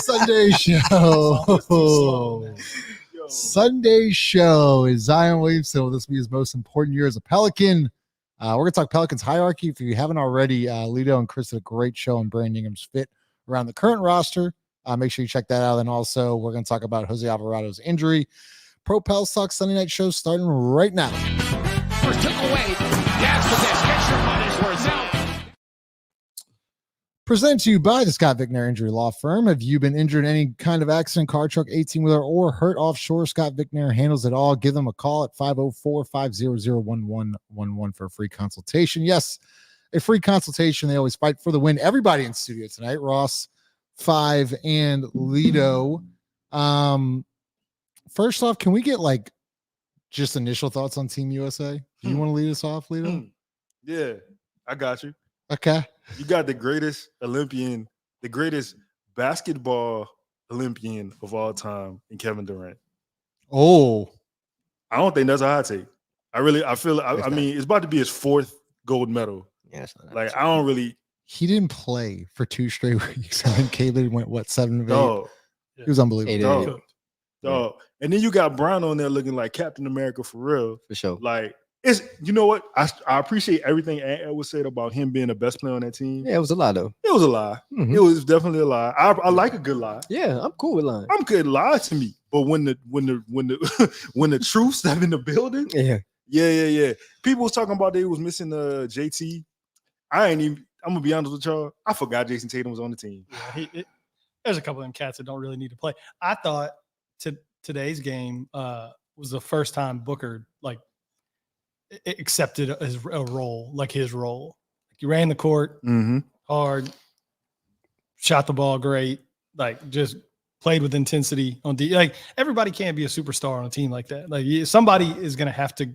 Sunday show. Sunday show is Zion Williamson. This will be his most important year as a Pelican. We're going to talk Pelicans hierarchy. If you haven't already, Lito and Chris did a great show on Brandon Ingram's fit around the current roster. Make sure you check that out. And also, we're going to talk about Jose Alvarado's injury. Pro Pel Talk Sunday night show starting right now. First took away. Yes, but this gets your money's worth out. Presented to you by the Scott Vicknair Injury Law Firm. Have you been injured in any kind of accident, car, truck, 18-wheeler, or hurt offshore? Scott Vicknair handles it all. Give them a call at 504-500-1111 for a free consultation. Yes, a free consultation. They always fight for the win. Everybody in studio tonight, Ross, Five, and Lito. First off, can we get just initial thoughts on Team USA? Do you want to lead us off, Lito? Yeah, I got you. Okay. You got the greatest Olympian, the greatest basketball Olympian of all time in Kevin Durant. Oh. I don't think that's a hot take. I mean, it's about to be his fourth gold medal. Yeah, I don't really. He didn't play for 2 straight weeks. And then Caleb went, 7 of 8? Dog. He was unbelievable. Dog. And then you got Brown on there looking like Captain America for real. For sure. It's, you know what? I appreciate everything Ed was said about him being the best player on that team. Yeah, it was a lie though. It was a lie. Mm-hmm. It was definitely a lie. I like a good lie. Yeah, I'm cool with lying. I'm good. Lie to me. But when the when the truth step in the building, yeah. People was talking about they was missing JT. I'm gonna be honest with y'all. I forgot Jason Tatum was on the team. Yeah, there's a couple of them cats that don't really need to play. I thought today's game was the first time Booker accepted a role, his role. He ran the court hard, shot the ball great, just played with intensity on D. Everybody can't be a superstar on a team like that. Somebody is going to have to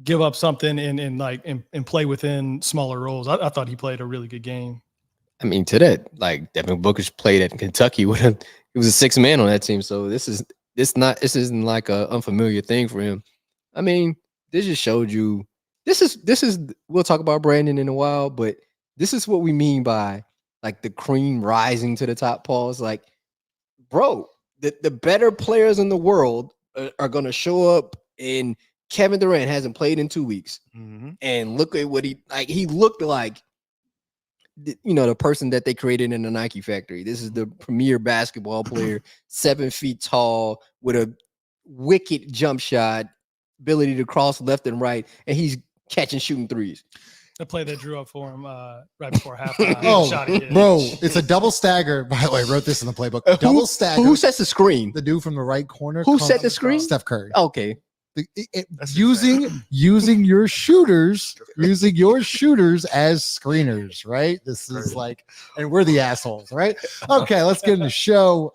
give up something and play within smaller roles. I thought he played a really good game. I mean, to that, Devin Booker's played at Kentucky with him. He was a 6th man on that team, so this isn't like a unfamiliar thing for him. I mean, this just showed you. This is. We'll talk about Brandon in a while, but this is what we mean by the cream rising to the top. Pause. Bro, the better players in the world are gonna show up, and Kevin Durant hasn't played in 2 weeks, and look at what he looked like. The person that they created in the Nike factory. This is the premier basketball player, 7 feet tall, with a wicked jump shot, ability to cross left and right, and he's shooting threes. The play that drew up for him right before halftime. Bro, it's a double stagger. By the way, I wrote this in the playbook. Double stagger. Who sets the screen? The dude from the right corner. Who set the screen? Steph Curry. Okay. Using your shooters as screeners, right? This is and we're the assholes, right? Okay, let's get into the show.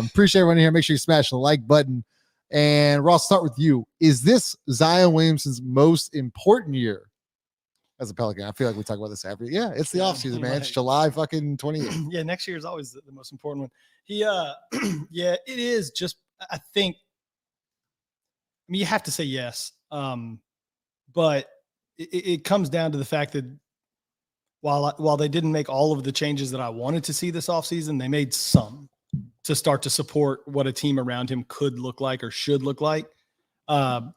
Appreciate everyone here. Make sure you smash the like button. And Ross, start with you. Is this Zion Williamson's most important year as a Pelican? I feel like we talk about this every. Yeah, it's the offseason, man. It's July fucking 28th. Yeah, next year is always the most important one. Yeah, it is. Just I think. I mean, you have to say yes, but it comes down to the fact that while they didn't make all of the changes that I wanted to see this offseason, they made some to start to support what a team around him could look like or should look like. And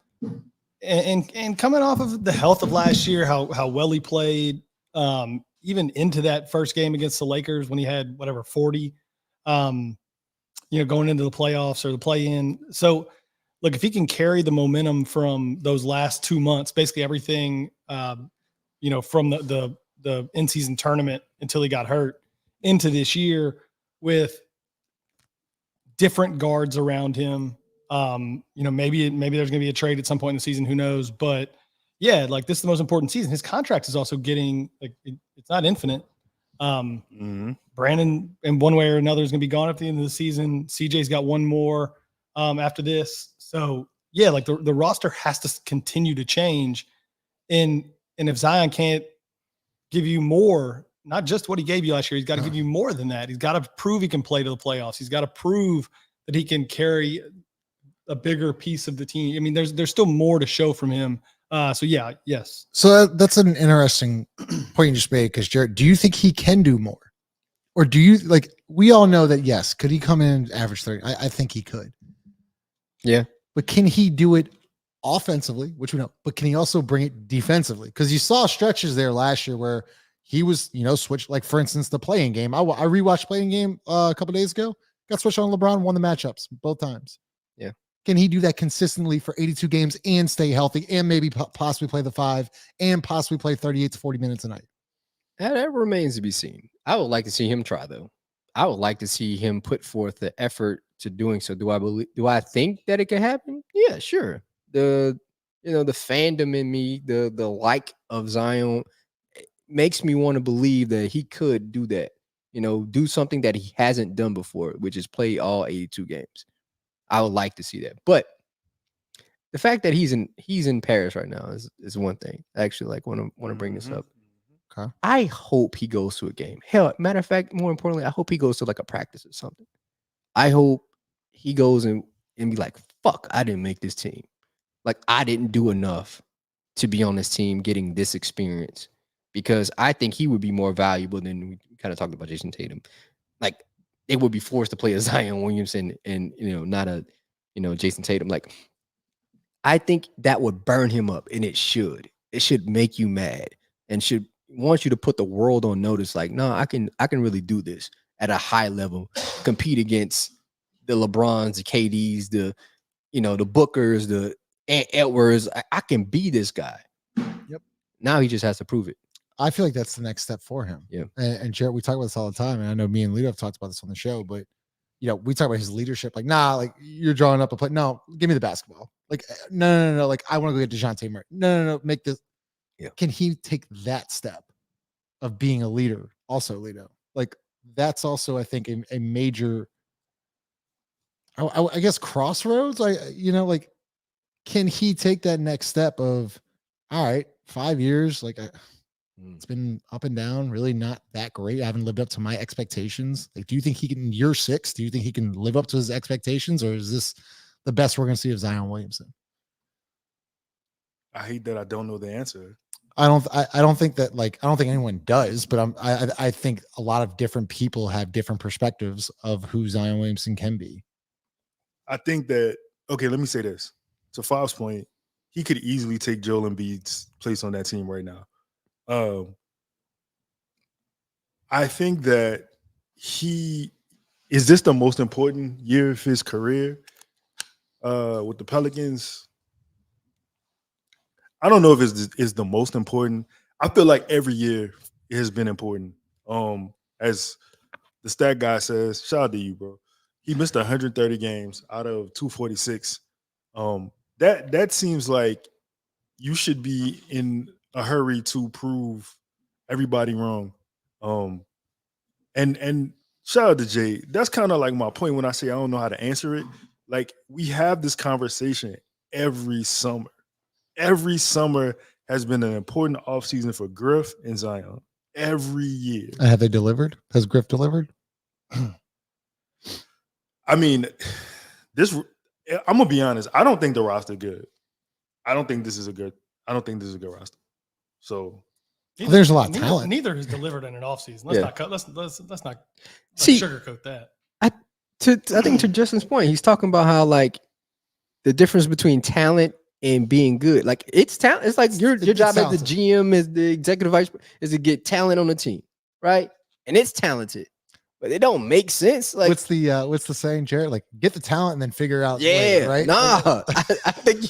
coming off of the health of last year, how well he played, even into that first game against the Lakers when he had 40, going into the playoffs or the play-in. So, look, if he can carry the momentum from those last 2 months, basically everything, from the in-season tournament until he got hurt into this year with different guards around him, maybe there's going to be a trade at some point in the season. Who knows? But yeah, this is the most important season. His contract is also getting it's not infinite. Brandon, in one way or another, is going to be gone at the end of the season. CJ's got one more after this. So yeah, the roster has to continue to change. And if Zion can't give you more, not just what he gave you last year, he's got to give you more than that. He's got to prove he can play to the playoffs. He's got to prove that he can carry a bigger piece of the team. I mean, there's still more to show from him. So yeah, yes. So that's an interesting point you just made, because Jared, do you think he can do more? Or do you like? We all know that yes. Could he come in and average 30? I think he could. Yeah, but can he do it offensively? Which we know. But can he also bring it defensively? Because you saw stretches there last year where he was, switched. Like for instance, the playing game. I rewatched playing game a couple days ago. Got switched on LeBron. Won the matchups both times. Yeah. Can he do that consistently for 82 games and stay healthy and maybe possibly play the 5 and possibly play 38 to 40 minutes a night? That remains to be seen. I would like to see him try, though. I would like to see him put forth the effort to doing so. Do I think that it can happen? Yeah, sure. The fandom in me, the like of Zion makes me want to believe that he could do that. Do something that he hasn't done before, which is play all 82 games. I would like to see that. But the fact that he's in Paris right now is one thing. I actually want to bring this up. Okay. I hope he goes to a game. Hell, matter of fact, more importantly, I hope he goes to like a practice or something. I hope he goes and be like, fuck, I didn't make this team. Like, I didn't do enough to be on this team getting this experience, because I think he would be more valuable than we kind of talked about Jason Tatum. Like, they would be forced to play a Zion Williamson and, not a, Jason Tatum. Like, I think that would burn him up, and it should. It should make you mad and should want you to put the world on notice. Like, no, I can really do this at a high level, compete against the LeBrons, the KDs, the Bookers, the Edwards. I can be this guy. Yep. Now he just has to prove it. I feel like that's the next step for him. Yeah. And Jared, we talk about this all the time. And I know me and Lito have talked about this on the show, but we talk about his leadership. Like, nah, like you're drawing up a play. No, give me the basketball. Like, no. Like, I want to go get Dejounte Murray. No. Make this. Yeah. Can he take that step of being a leader? Also, Lito, like that's also, I think, a major, I guess, crossroads. Like, can he take that next step of, all right, 5 years, like it's been up and down, really not that great. I haven't lived up to my expectations. Like, do you think he can, year 6, do you think he can live up to his expectations, or is this the best we're going to see of Zion Williamson? I hate that I don't know the answer. I don't think that, like, I don't think anyone does, but I think a lot of different people have different perspectives of who Zion Williamson can be. I think that, okay, let me say this. To Fav's point, he could easily take Joel Embiid's place on that team right now. I think that is this the most important year of his career with the Pelicans? I don't know if it's the most important. I feel like every year it has been important. As the stat guy says, shout out to you, bro. He missed 130 games out of 246. That seems like you should be in a hurry to prove everybody wrong. And shout out to Jay. That's kind of like my point when I say I don't know how to answer it. Like, we have this conversation every summer. Every summer has been an important offseason for Griff and Zion. Every year. Have they delivered? Has Griff delivered? I mean, I'm gonna be honest. I don't think the roster good. I don't think this is a good roster. So there's a lot of talent. Neither has delivered in an offseason. Let's not See, sugarcoat that. I think to Justin's point, he's talking about how, like, the difference between talent and being good. Like, it's talent. It's like your job as the GM, as the executive vice, is to get talent on the team, right? And it's talented, but it don't make sense. Like, what's the saying, Jared? Like, get the talent and then figure out. Yeah, later, right? Nah, I think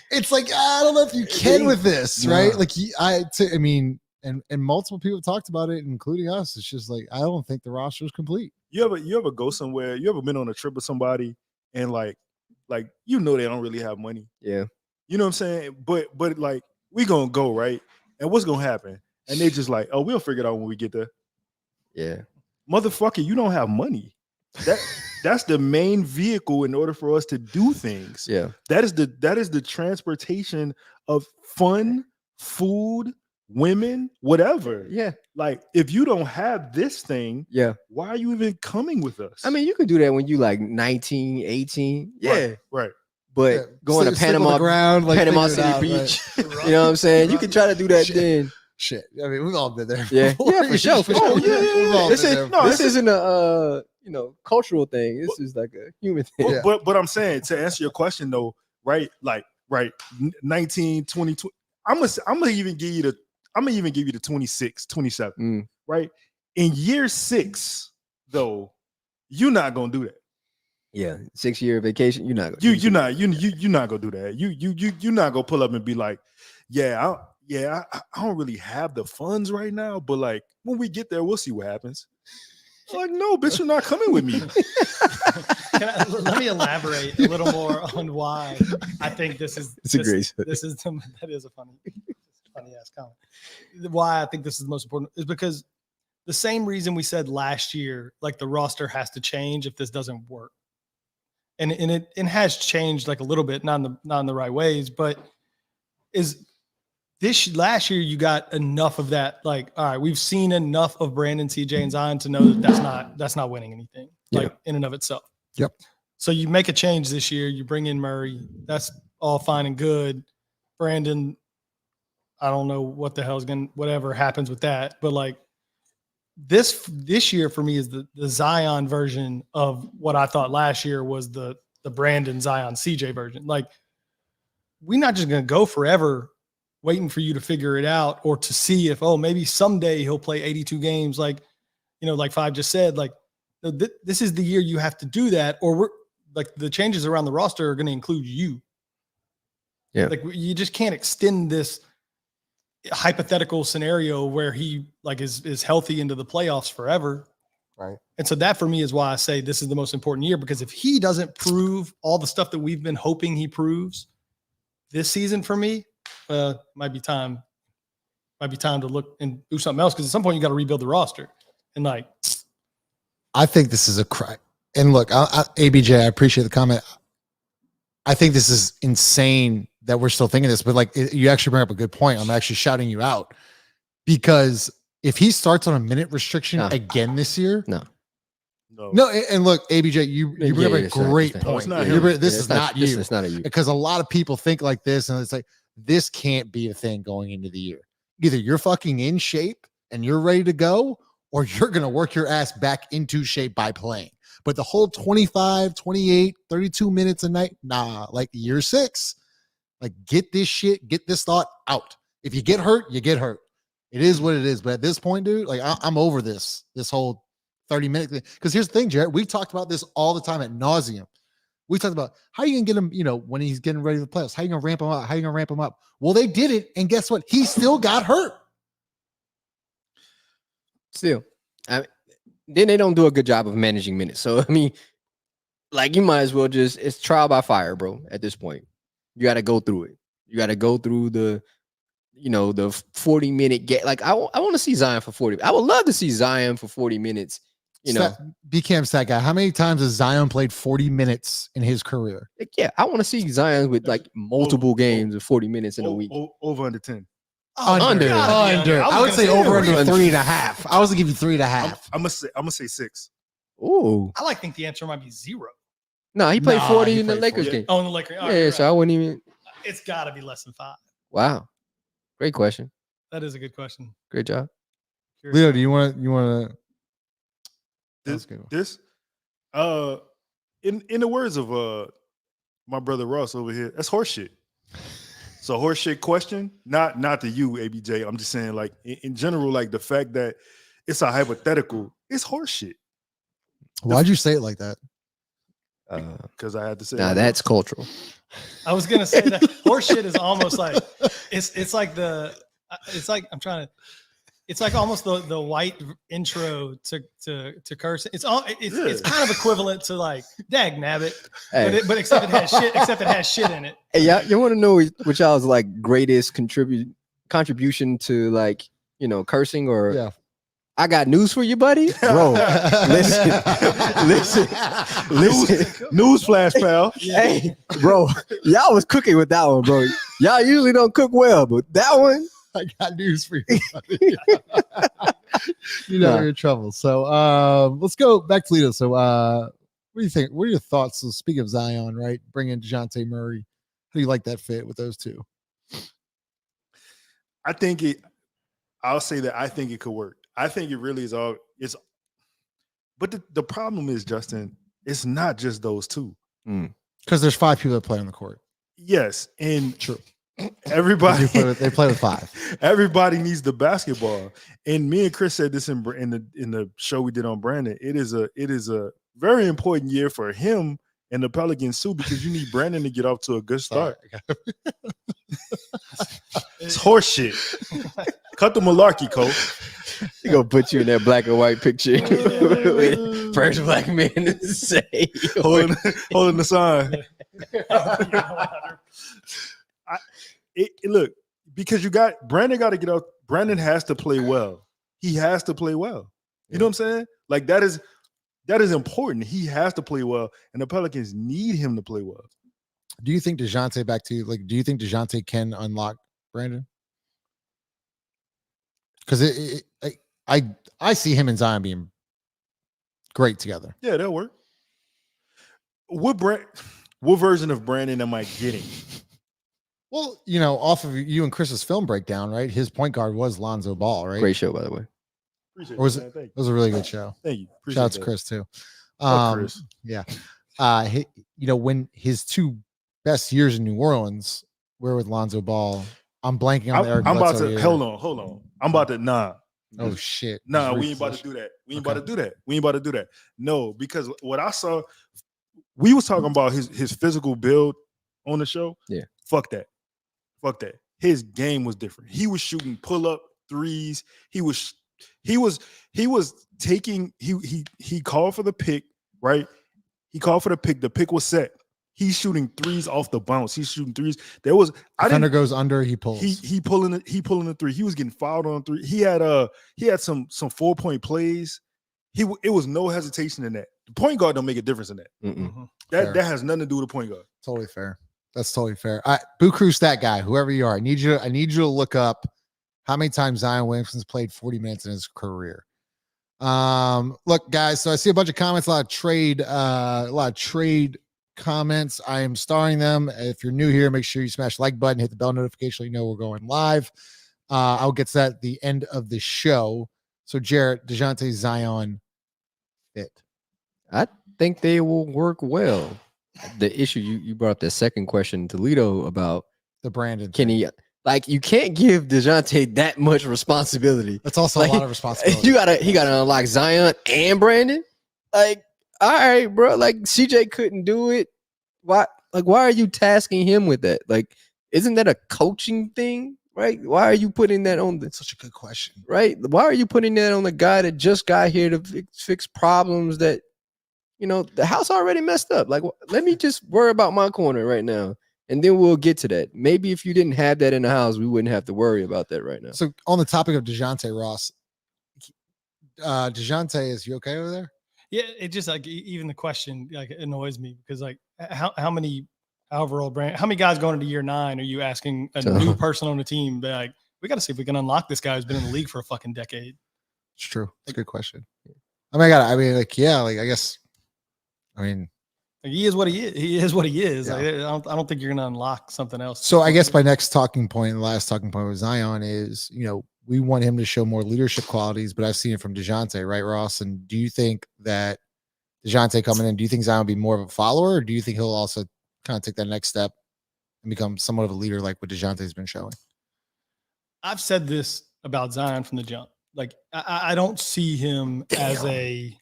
it's like, I don't know if you can with this, right? Like, I mean, and multiple people talked about it, including us. It's just like, I don't think the roster is complete. You ever go somewhere? You ever been on a trip with somebody and like they don't really have money? Yeah. You know what I'm saying? But like, we gonna go, right? And what's gonna happen? And they just like, oh, we'll figure it out when we get there. Yeah. Motherfucker, you don't have money. That's the main vehicle in order for us to do things. Yeah. That is the transportation of fun, food, women, whatever. Yeah. Like, if you don't have this thing, yeah, why are you even coming with us? I mean, you can do that when you like 19, 18. Yeah. Right. But going to Panama ground, like, Panama City Beach, you know what I'm saying? You can try to do that then. Shit. I mean, we've all been there. Yeah, before. yeah, for sure. Oh, yeah, We've all This been is there no, before. this isn't a cultural thing. This is like a human thing. Yeah. But I'm saying, to answer your question though, right? Like, right, 19, 20, I'm gonna even give you the 26, 27, right? In year 6, though, you're not gonna do that. Yeah, 6-year vacation. You're not. You're not gonna do that. You're not gonna pull up and be like, I don't really have the funds right now, but like when we get there, we'll see what happens. Like, no, bitch, you're not coming with me. Let me elaborate a little more on why I think this is. That is a funny ass comment. Why I think this is the most important is because the same reason we said last year, like the roster has to change if this doesn't work. And it has changed like a little bit, not in the right ways, but is this last year you got enough of that? Like, all right, we've seen enough of Brandon, CJ, and Zion to know that that's not winning anything, like in and of itself. Yep. So you make a change this year, you bring in Murray, that's all fine and good. Brandon, I don't know what the hell's whatever happens with that, but like this year for me is the Zion version of what I thought last year was the Brandon, Zion, CJ version. Like, we're not just going to go forever waiting for you to figure it out or to see if, maybe someday he'll play 82 games. Like, like Five just said, like this is the year you have to do that, or we're like the changes around the roster are going to include you. Yeah. Like you just can't extend this hypothetical scenario where he like is healthy into the playoffs forever. Right. And so that for me is why I say this is the most important year, because if he doesn't prove all the stuff that we've been hoping he proves this season for me, might be time to look and do something else. Cause at some point you got to rebuild the roster. And like, I think this is a cry. And look, ABJ, I appreciate the comment. I think this is insane that we're still thinking this, but like you actually bring up a good point. I'm actually shouting you out because if he starts on a minute restriction again this year, No. And look, ABJ, you bring up a great point. This is not you. It's not a you. Because a lot of people think like this, and it's like this can't be a thing going into the year. Either you're fucking in shape and you're ready to go, or you're gonna work your ass back into shape by playing. But the whole 25, 28, 32 minutes a night, nah, like year 6. Like, get this thought out. If you get hurt, you get hurt. It is what it is. But at this point, dude, like I'm over this whole 30-minute thing. Because here's the thing, Jared, we talked about this all the time at nauseum. We talked about how you can get him, when he's getting ready for the playoffs, how you gonna ramp him up, how you gonna ramp him up. Well, they did it, and guess what? He still got hurt. Still, then they don't do a good job of managing minutes. So I mean, like you might as well it's trial by fire, bro. At this point, you got to go through it. You got to go through the 40-minute game. Like I want to see Zion for 40. I would love to see Zion for 40 minutes. BCAM's that guy. How many times has Zion played 40 minutes in his career? Yeah, I want to see Zion with like multiple games of 40 minutes in a week. Over under 10. Under. I would say over under 3.5. I was gonna give you 3.5. I'm gonna say 6. Ooh. I think the answer might be 0. No, he played 40 in the Lakers game. Oh, in the Lakers. Yeah, so I wouldn't even. It's got to be less than 5. Wow, great question. That is a good question. Great job, Leo. Do you want to? This in the words of my brother Ross over here, that's horseshit. So horseshit question, not to you, ABJ. I'm just saying, like in general, like the fact that it's a hypothetical, it's horseshit. Why'd you say it like that? Because I had to say. Now that's cultural. I was gonna say that horseshit is almost like it's like almost the white intro to curse. It's kind of equivalent to like dag nabbit, but except it has shit in it. Hey, you want to know what y'all's like greatest contribution to like cursing or? Yeah. I got news for you, buddy. Bro, listen. News flash, pal. Hey, bro, y'all was cooking with that one, bro. Y'all usually don't cook well, but that one. I got news for you, buddy. You're in trouble. So let's go back to Lito. So what do you think? What are your thoughts? So speaking of Zion, right? Bring in Dejounte Murray. How do you like that fit with those two? I think I'll say that I think it could work. I think it really is all. But the problem is, Justin, it's not just those two. Because there's 5 people that play on the court. Yes, and True. Everybody they play with 5. Everybody needs the basketball. And me and Chris said this in the show we did on Brandon. It is a very important year for him and the Pelicans too, because you need Brandon to get off to a good start. It's horse shit. Cut the malarkey, coach. He gonna put you in that black and white picture. First black man to say holding the sign. Look, because Brandon got to get out. Brandon has to play well. He has to play well. You know what I'm saying? Like that is important. He has to play well, and the Pelicans need him to play well. Do you think Dejounte, back to you, like, do you think Dejounte can unlock Brandon? Because I see him and Zion being great together. Yeah, that'll work. What version of Brandon am I getting? Well, off of you and Chris's film breakdown, right? His point guard was Lonzo Ball, right? Great show, by the way. Appreciate or was it, it was a really good show. Thank you. Appreciate Shout out to that. Chris too. Chris. Yeah. When his 2 best years in New Orleans were with Lonzo Ball. I'm blanking on the Eric I'm about Bledsoe to year. hold on. I'm about to Oh shit. Nah, we ain't about to do that. We ain't about to do that. No, because what I saw, we was talking about his physical build on the show. Yeah. Fuck that. His game was different. He was shooting pull-up threes. He was taking, he called for the pick, right? He called for the pick. The pick was set. He's shooting threes off the bounce. He's shooting threes. Defender goes under, he pulls. He pulling the three. He was getting fouled on 3. He had some 4-point plays. It was no hesitation in that. The point guard don't make a difference in that. That has nothing to do with the point guard. Totally fair. That's totally fair. Boo Crew stat guy, whoever you are, I need you to look up how many times Zion Williamson's played 40 minutes in his career. Look, guys, so I see a bunch of comments, a lot of trade comments. I am starring them. If you're new here, make sure you smash the like button, hit the bell notification so you know we're going live. I'll get to that at the end of the show. So Jarrett, Dejounte, Zion fit. I think they will work well. The issue you brought up the second question, Toledo, about The Brandon can thing. he, like, you can't give Dejounte that much responsibility. That's also Like, a lot of responsibility. He gotta unlock Zion and Brandon. Like, all right, bro. Like, CJ couldn't do it. Why are you tasking him with that? Like, isn't that a coaching thing? Right? Why are you putting that on the Such a good question. right? Why are you putting that on the guy that just got here to fix problems that, the house already messed up? Like, let me just worry about my corner right now, and then we'll get to that. Maybe if you didn't have that in the house, we wouldn't have to worry about that right now. So on the topic of Dejounte, Ross, Dejounte, is you okay over there? Yeah, it just like even the question like annoys me because like how many overall brand, how many guys going into year 9 are you asking a new person on the team? But like, we got to see if we can unlock this guy who's been in the league for a fucking decade. It's true. It's a good question. I guess. Like, he is what he is. He is what he is. Yeah. Like, I don't think you're going to unlock something else. So I guess my next talking point, the last talking point with Zion is, we want him to show more leadership qualities, but I've seen it from Dejounte, right, Ross? And do you think that Dejounte coming in, do you think Zion will be more of a follower, or do you think he'll also kind of take that next step and become somewhat of a leader like what Dejounte's been showing? I've said this about Zion from the jump. Like, I don't see him as a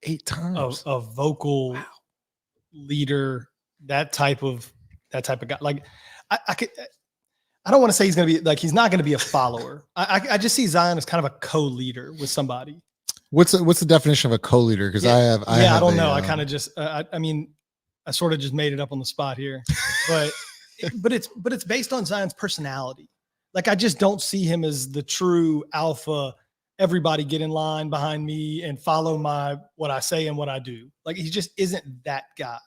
8 times a vocal leader, that type of guy. Like, I don't want to say he's going to be like, he's not going to be a follower. I just see Zion as kind of a co-leader with somebody. What's the definition of a co-leader? Because I don't know. I kind of just, I sort of just made it up on the spot here, but it's based on Zion's personality. Like, I just don't see him as the true alpha. Everybody get in line behind me and follow what I say and what I do. Like, he just isn't that guy.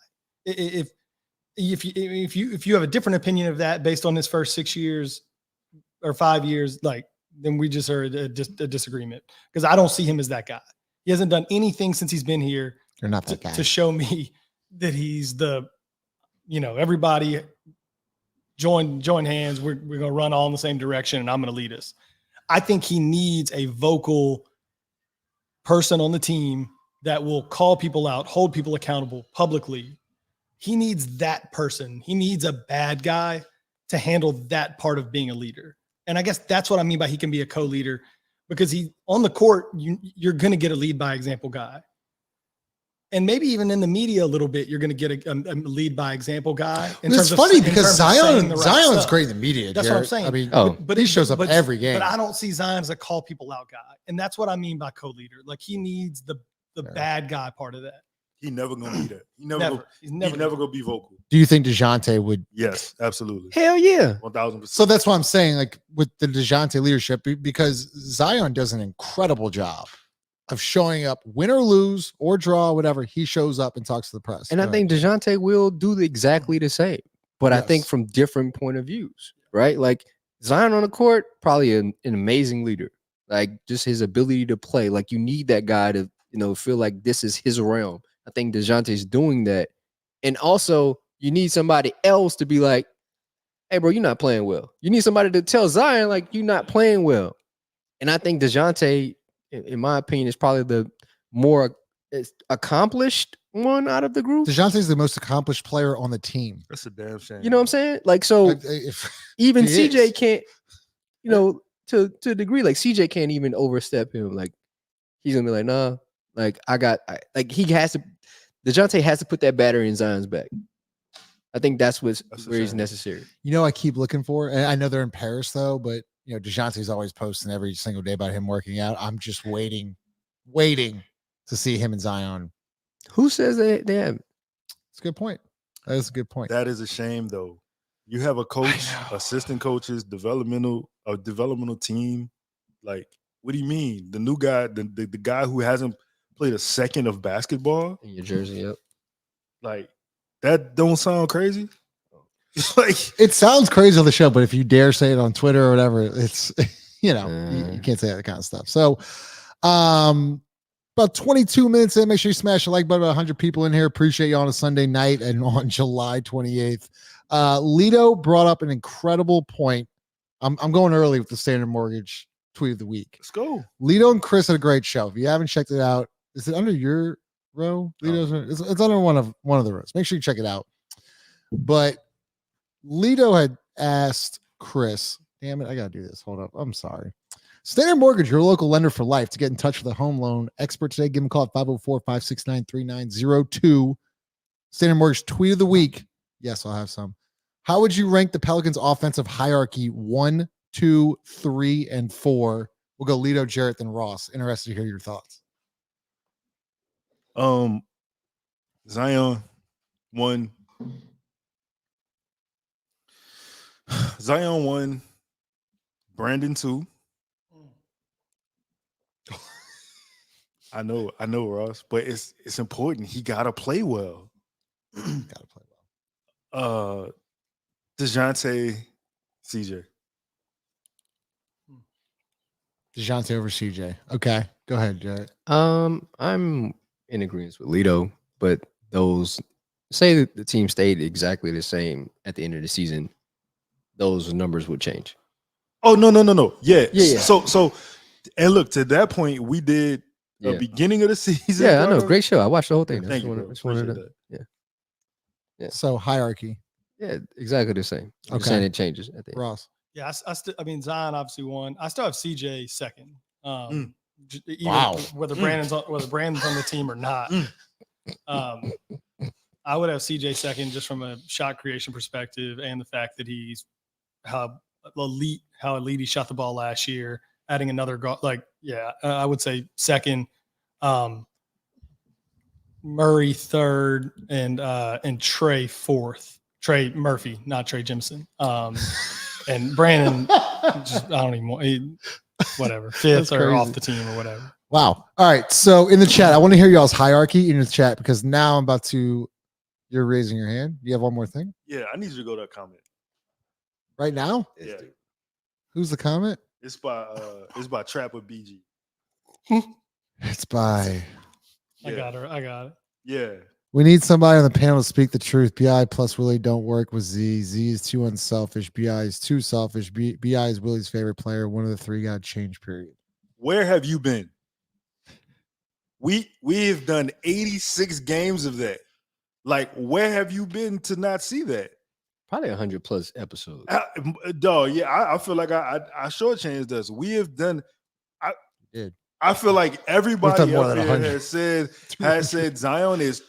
If you have a different opinion of that based on his first 6 years or 5 years, like, then we just are a disagreement, because I don't see him as that guy. He hasn't done anything since he's been here. You're not that guy to show me that he's the, everybody join hands. We're going to run all in the same direction and I'm going to lead us. I think he needs a vocal person on the team that will call people out, hold people accountable publicly. He needs that person. He needs a bad guy to handle that part of being a leader. And I guess that's what I mean by he can be a co-leader, because he on the court, you're going to get a lead by example guy. And maybe even in the media a little bit, you're going to get a lead by example guy. It's funny because Zion's great in the media. That's Jared. what I'm saying. I mean, but he shows up every game. But I don't see Zion as a call people out guy. And that's what I mean by co-leader. Like he needs the bad guy part of that. He never gonna be that. He's never gonna be vocal. Do you think Dejounte would? Yes, absolutely. Hell yeah. 1000%. So that's what I'm saying. Like with the Dejounte leadership, because Zion does an incredible job of showing up, win or lose or draw, whatever. He shows up and talks to the press. And I think Dejounte will do exactly the same, but I think from different point of views, right? Like Zion on the court, probably an amazing leader. Like just his ability to play. Like you need that guy to, feel like this is his realm. I think Dejounte's doing that. And also you need somebody else to be like, hey bro, you're not playing well. You need somebody to tell Zion, like, you're not playing well. And I think Dejounte, in my opinion, is probably the more accomplished one out of the group. Dejounte's the most accomplished player on the team. That's a damn shame. You know what I'm saying? Like, so even CJ can't, to a degree, like CJ can't even overstep him. Like he's gonna be like, nah, like Dejounte has to put that battery in Zion's back. I think that's where he's necessary. I keep looking for, and I know they're in Paris though, but Dejounte's always posting every single day about him working out. I'm just waiting to see him and Zion. Who says they have? It's a good point. That is a good point. That is a shame though. You have a coach, assistant coaches, developmental team. Like, what do you mean? The new guy, the guy who hasn't played a second of basketball in your jersey, yep. Like, that don't sound crazy. Like, it sounds crazy on the show, but if you dare say it on Twitter or whatever, it's you can't say that kind of stuff. So, about 22 minutes in. Make sure you smash the like button. About 100 people in here. Appreciate you on a Sunday night and on July 28th. Lito brought up an incredible point. I'm going early with the Standard Mortgage tweet of the week. Let's go. Lito and Chris had a great show. If you haven't checked it out, is it under your row? Lito's it's under one of the rows. Make sure you check it out. But Lito had asked Chris, damn it, I gotta do this. Hold up. I'm sorry. Standard Mortgage, your local lender for life. To get in touch with a home loan expert today, give them a call at 504-569-3902. Standard Mortgage tweet of the week. Yes, I'll have some. How would you rank the Pelicans' offensive hierarchy 1, 2, 3, and 4? We'll go Lito, Jarrett, then Ross. Interested to hear your thoughts. Zion 1. Zion 1. Brandon 2. I know, Ross, but it's important. He gotta play well. Dejounte, CJ. Dejounte over CJ. Okay, go ahead, Jared. I'm in agreement with Lito, but those say that the team stayed exactly the same at the end of the season, those numbers would change. Oh no. Yeah. So and look, to that point, we did the beginning of the season. Yeah, I know. Great show. I watched the whole thing. Thank you. Yeah. So hierarchy. Yeah, exactly the same. I'm saying it changes at the end. Ross. Yeah, I mean, Zion obviously won. I still have CJ second. Even whether Brandon's on the team or not. I would have CJ second just from a shot creation perspective and the fact that he's how elite he shot the ball last year. Adding another I would say second. Murray third and Trey fourth. Trey Murphy, not Trey Jemison. And Brandon, just, I don't even want whatever, fifth or off the team or whatever. Wow. All right. So in the chat, I want to hear y'all's hierarchy in the chat because now you're raising your hand. Do you have one more thing? Yeah, I need you to go to a comment. Right now? Yeah. Who's the comment? It's by Trapper BG. It's by. I got it. Yeah. We need somebody on the panel to speak the truth. BI plus Willie don't work with Z. Z is too unselfish. BI is too selfish. BI is Willie's favorite player. One of the three got change, period. Where have you been? We have done 86 games of that. Like, where have you been to not see that? Probably 100+ episodes. Dog, yeah, I feel like I shortchanged us. We have done. I feel like everybody up here has said Zion is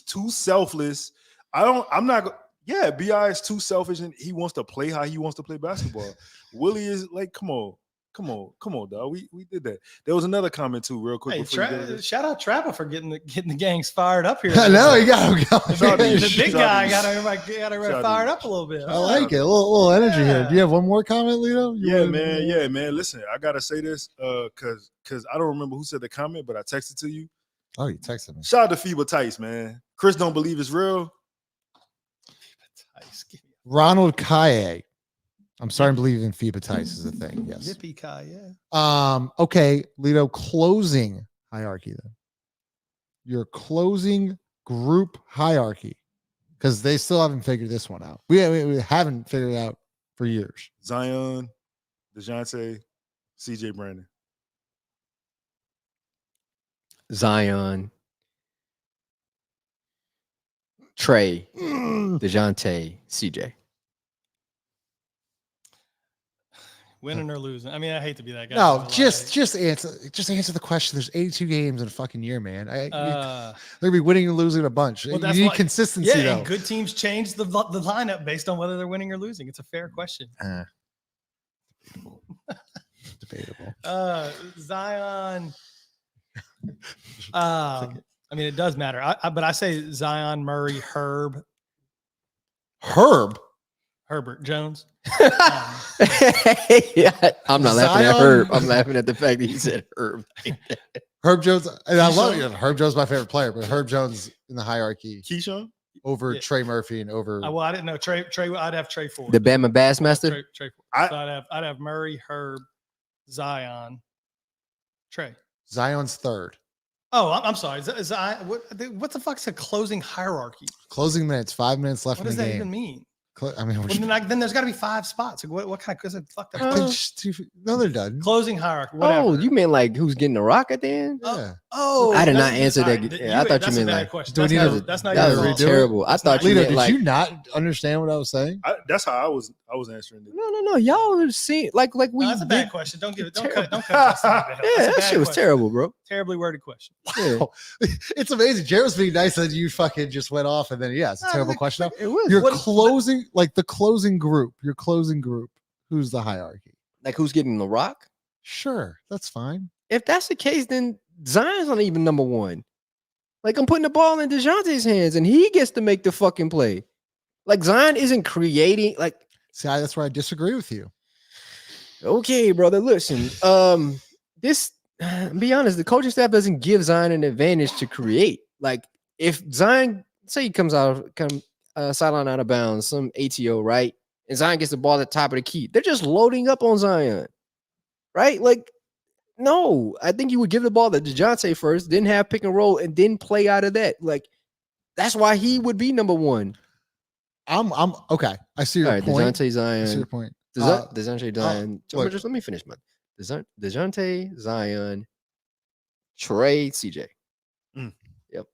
too selfless. I'm not. Yeah, Bi is too selfish and he wants to play how he wants to play basketball. Willie is like, come on, dog. We did that. There was another comment too, real quick. Hey, shout out Trapper for getting the gangs fired up here. I know he got him going. The big guy got everybody fired up a little bit. I like it. A little energy here. Do you have one more comment, Lito? Yeah, man. Listen, I gotta say this because I don't remember who said the comment, but I texted to you. Oh, you texted me. Shout out to Theis, man. Chris don't believe it's real. Ronald Kaye. I'm starting to believe in Theis is a thing. Yes. Yippee Kai, yeah. Okay, Lito, closing hierarchy then. Your closing group hierarchy. Because they still haven't figured this one out. We haven't figured it out for years. Zion, Dejounte, CJ Brandon. Zion, Trey, Dejounte, CJ. Winning or losing? I mean, I hate to be that guy. No, just answer the question. There's 82 games in a fucking year, man. They're gonna be winning and losing a bunch. Well, you need consistency. Yeah, though. and good teams change the lineup based on whether they're winning or losing. It's a fair question. Debatable. Zion. I mean, it does matter. But I say Zion, Murray, Herbert Jones. Yeah, I'm not laughing at Herb. I'm laughing at the fact that he said Herb. Herb Jones, and I love it. Herb Jones is my favorite player, but Herb Jones in the hierarchy. Keyshawn over Trey Murphy and over. Well, I didn't know Trey. I'd have Trey Ford. The Bama Bassmaster. Trey Ford. So I'd have Murray, Herb, Zion, Trey. Zion's third. Oh, I'm sorry. What the fuck's a closing hierarchy? Closing minutes, 5 minutes left in the game. What does that even mean? I mean, then there's got to be 5 spots. Like, what kind of fuck that? No, they're done. Closing hierarchy. Whatever. Oh, you mean like who's getting the rock at the end? Yeah. Oh, I did not answer that. Yeah, I thought you meant like. That's not that was terrible. I thought you meant like. Did you not understand what I was saying? That's how I was answering it. No. Y'all were seeing like we. That's a bad question. Don't cut. Yeah, that shit was terrible, bro. Terribly worded question. Wow. It's amazing. Jared was being nice and you fucking just went off, and then it's a terrible question. It was. Your closing group. Your closing group. Who's the hierarchy? Like who's getting the rock? Sure, that's fine. If that's the case, then Zion's not even number one. Like I'm putting the ball in Dejounte's hands, and he gets to make the fucking play. Like Zion isn't creating. Like, see, that's where I disagree with you. Okay, brother. Listen, be honest, the coaching staff doesn't give Zion an advantage to create. Like, if Zion, say he comes sideline out of bounds, some ATO, right? And Zion gets the ball at the top of the key. They're just loading up on Zion, right? Like, no, I think you would give the ball to Dejounte first, then have pick and roll, and then play out of that. Like, that's why he would be number one. I'm okay. I see your point. Dejounte, Zion. I see your point. Dejounte, Zion. Just let me finish, man. Dejounte, Zion, Trey, CJ. Yep.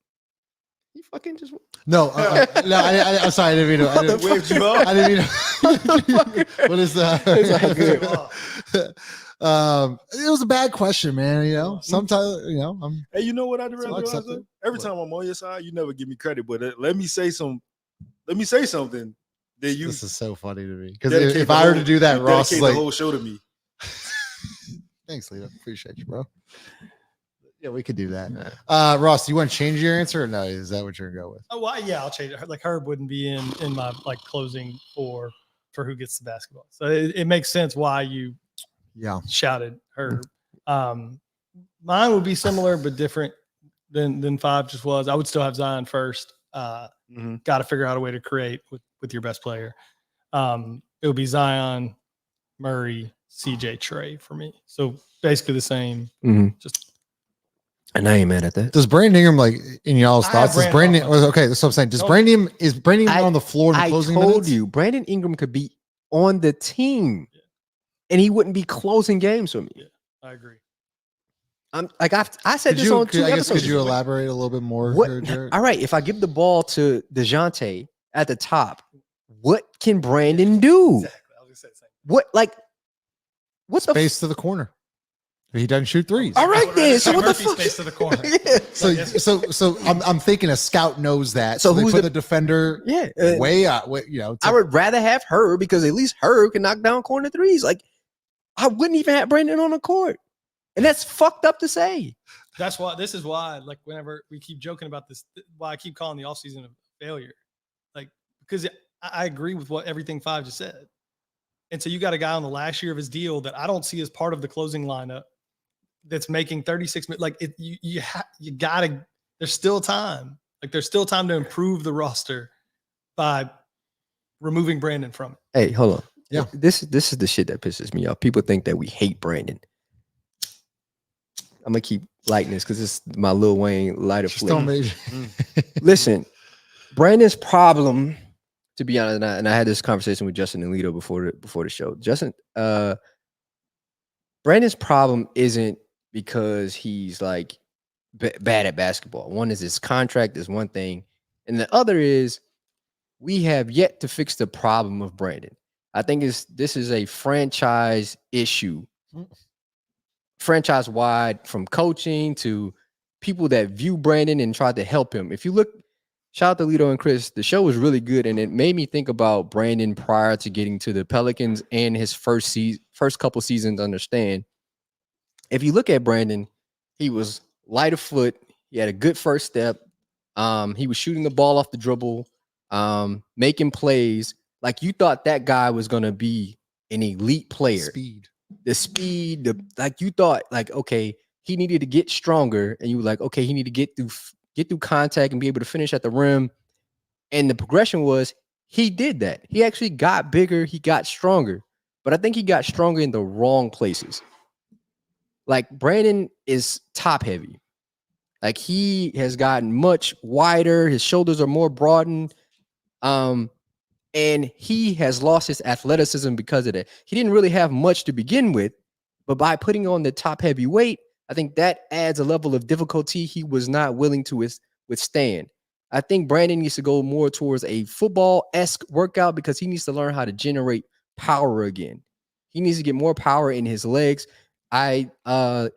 You fucking just no. I'm sorry. I didn't mean to. I didn't mean to. What is that? It was a bad question, man. You know, sometimes I'm. Hey, you know what I realize? Every time I'm on your side, you never give me credit. But let me say something. That this is so funny to me because if I were to do that, Ross is like the whole show to me. Thanks, Leo. Appreciate you, bro. Yeah, we could do that. Ross, do you want to change your answer or no? Is that what you're gonna go with? Oh, well, yeah, I'll change it. Like Herb wouldn't be in my like closing for who gets the basketball. So it makes sense why you shouted Herb. Mine would be similar but different than 5 just was. I would still have Zion first. Got to figure out a way to create with your best player. It would be Zion, Murray, CJ, Trey for me. So basically the same. Just And I ain't mad at that. Does Brandon Ingram, like, in y'all's I thoughts, have does Brandon Brandon, okay, that's what I'm saying. Does Brandon Ingram I- on the floor in the I closing told minutes? you, Brandon Ingram could be on the team, and he wouldn't be closing games for me. Yeah, I agree. I'm like I said this on 2 episodes. Could you elaborate a little bit more What? here, Jared? All right, if I give the ball to Dejounte at the top, what can Brandon do? Exactly. I was gonna say the same. What's the Space to the corner. He doesn't shoot threes. All right then. So what the Murphy fuck? space to the corner. Yeah. So I'm thinking a scout knows that. So So they who's put the- the defender Yeah. way out. I would rather have her because at least her can knock down corner threes. Like I wouldn't even have Brandon on the court, and that's fucked up to say. That's why. This is why. Like whenever we keep joking about this, why I keep calling the offseason a failure. Like because I agree with what everything Five just said. And so you got a guy on the last year of his deal that I don't see as part of the closing lineup that's making 36 minutes. Like you gotta, there's still time. Like there's still time to improve the roster by removing Brandon from it. Hey, hold on. Yeah. This is the shit that pisses me off. People think that we hate Brandon. I'm gonna keep lighting this because it's my Lil Wayne lighter Just flick. don't make- Listen, Brandon's problem, to be honest, and I had this conversation with Justin and Lito before the show. Justin, Brandon's problem isn't because he's like bad at basketball. One is his contract is one thing, and the other is we have yet to fix the problem of Brandon. I think this is a franchise issue, franchise wide, from coaching to people that view Brandon and try to help him. If you look, shout out to Lito and Chris, the show was really good, and it made me think about Brandon prior to getting to the Pelicans and his first couple seasons. Understand, if you look at Brandon, he was light of foot. He had a good first step. He was shooting the ball off the dribble, making plays. Like you thought that guy was gonna be an elite player. The speed, like you thought, like okay, he needed to get stronger, and you were like, okay, he needed to get through contact and be able to finish at the rim. And the progression was he did that. He actually got bigger, he got stronger, but I think he got stronger in the wrong places. Like Brandon is top heavy. Like he has gotten much wider, his shoulders are more broadened. And he has lost his athleticism because of that. He didn't really have much to begin with, but by putting on the top heavy weight, I think that adds a level of difficulty he was not willing to withstand. I think Brandon needs to go more towards a football-esque workout because he needs to learn how to generate power again. He needs to get more power in his legs. I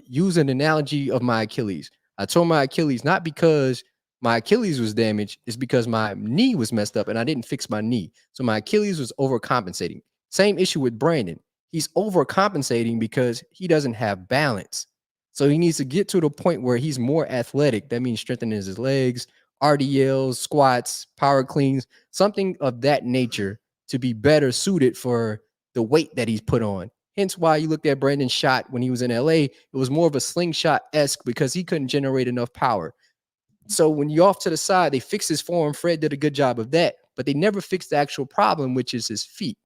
use an analogy of my Achilles. I tore my Achilles not because my Achilles was damaged, it's because my knee was messed up and I didn't fix my knee. So my Achilles was overcompensating. Same issue with Brandon. He's overcompensating because he doesn't have balance. So he needs to get to the point where he's more athletic. That means strengthening his legs, RDLs, squats, power cleans, something of that nature to be better suited for the weight that he's put on. Hence why you looked at Brandon's shot when he was in LA, it was more of a slingshot-esque because he couldn't generate enough power. So when you're off to the side, they fixed his form. Fred did a good job of that, but they never fixed the actual problem, which is his feet.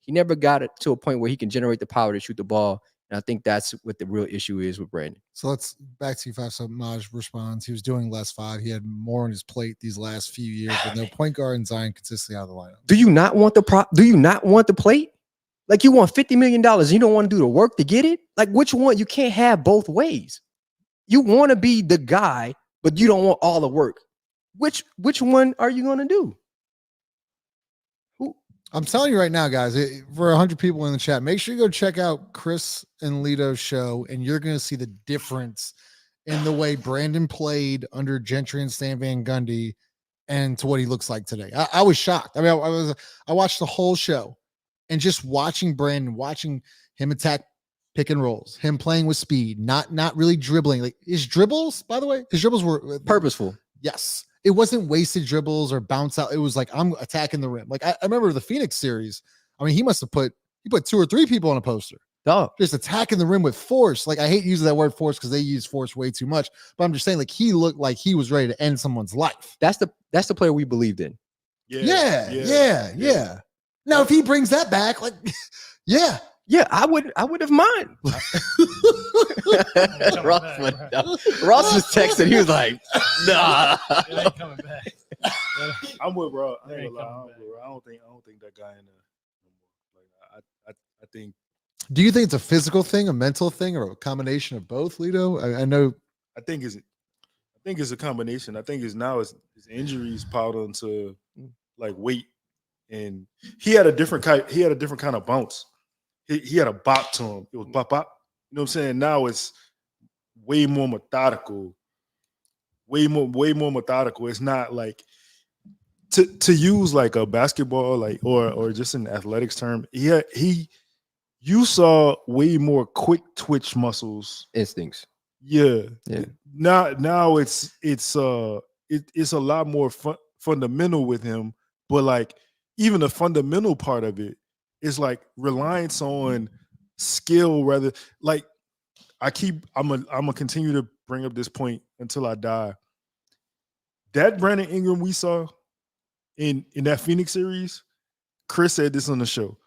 He never got it to a point where he can generate the power to shoot the ball. And I think that's what the real issue is with Brandon. So let's back to you, Five. So Maj responds. He was doing less five. He had more on his plate these last few years, with no point guard and Zion consistently out of the lineup. Do you not want the plate? Like you want $50 million. You don't want to do the work to get it? Like which one? You can't have both ways. You want to be the guy, but you don't want all the work. Which one are you going to do? I'm telling you right now, guys, for 100 people in the chat, make sure you go check out Chris and Lito's show, and you're going to see the difference in the way Brandon played under Gentry and Stan Van Gundy and to what he looks like today. I was shocked. I mean, I watched the whole show, and just watching Brandon, watching him attack pick and rolls, him playing with speed, not really dribbling. Like his dribbles, by the way, his dribbles were purposeful. Yes. It wasn't wasted dribbles or bounce out. It was like, I'm attacking the rim. Like I remember the Phoenix series. I mean, he put 2 or 3 people on a poster. Oh, just attacking the rim with force. Like I hate using that word force because they use force way too much. But I'm just saying, like he looked like he was ready to end someone's life. That's the player we believed in. Yeah. Now if he brings that back, like, yeah. Yeah, I would have mind. Ross was texting. He was like, "Nah." It ain't coming back. I'm with bro. I It ain't ain't gonna lie. coming back. I don't think that guy in there. Like I think Do you think it's a physical thing, a mental thing, or a combination of both, Lito? I know. I think it's a combination. I think it's now his injuries piled onto like weight, and he had a different kind of bounce. He had a bop to him. It was bop bop. You know what I'm saying? Now it's way more methodical. Way more methodical. It's not like to use like a basketball, like or just an athletics term. You saw way more quick twitch muscles. Instincts. Yeah. Yeah. Now it's a lot more fundamental with him, but like even the fundamental part of it is like reliance on skill rather. Like I'm gonna continue to bring up this point until I die. That Brandon Ingram we saw in that Phoenix series, Chris said this on the show.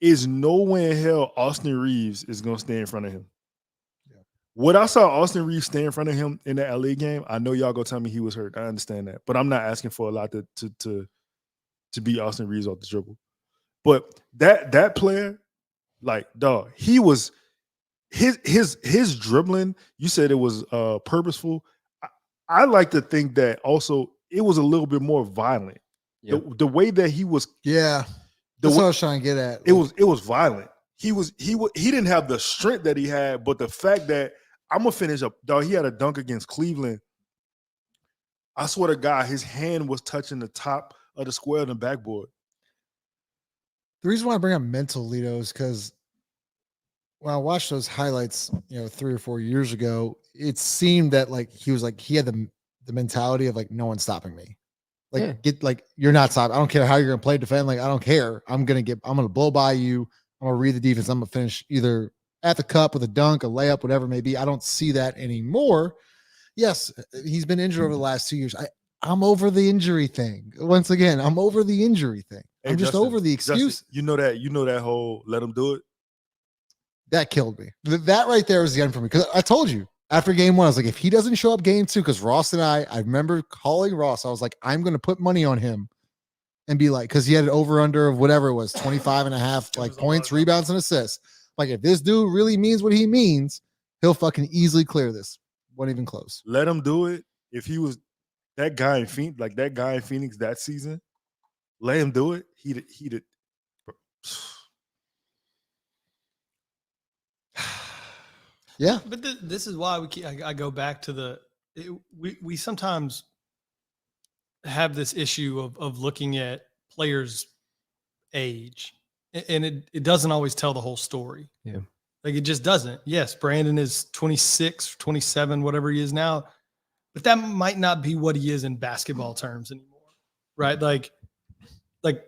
Is no way in hell Austin Reeves is gonna stay in front of him. Yeah. What I saw Austin Reeves stay in front of him in the LA game, I know y'all gonna tell me he was hurt. I understand that, but I'm not asking for a lot to beat Austin Reeves off the dribble. But that player, like dog, he was his dribbling. You said it was purposeful. I like to think that also it was a little bit more violent. Yep. The way that he was, yeah. That's what I was trying to get at. It was violent. He didn't have the strength that he had, but the fact that I'm gonna finish up, dog. He had a dunk against Cleveland. I swear to God, his hand was touching the top of the square of the backboard. The reason why I bring up mental, Lito, is because when I watched those highlights, 3 or 4 years ago, it seemed that like he had the mentality of like no one's stopping me. You're not stopping. I don't care how you're gonna play defend. Like I don't care. I'm gonna blow by you. I'm gonna read the defense. I'm gonna finish either at the cup with a dunk, a layup, whatever it may be. I don't see that anymore. Yes, he's been injured over the last 2 years. I'm over the injury thing. Once again, I'm over the injury thing. Hey, I'm just Justin, over the excuse. Justin, you know that whole let him do it. That killed me. That right there was the end for me. Because I told you after game 1, I was like, if he doesn't show up game 2, because Ross and I remember calling Ross. I was like, I'm going to put money on him and be like, because he had an over under of whatever it was, 25 and a half, like points, rebounds, and assists. Like if this dude really means what he means, he'll fucking easily clear this. Wasn't even close. Let him do it. If he was that guy in Phoenix, that season, let him do it. He'd yeah. But this is why I go back to we sometimes have this issue of looking at players' age, and it doesn't always tell the whole story. Yeah. Like it just doesn't. Yes, Brandon is 26, 27, whatever he is now, but that might not be what he is in basketball terms anymore, right? Like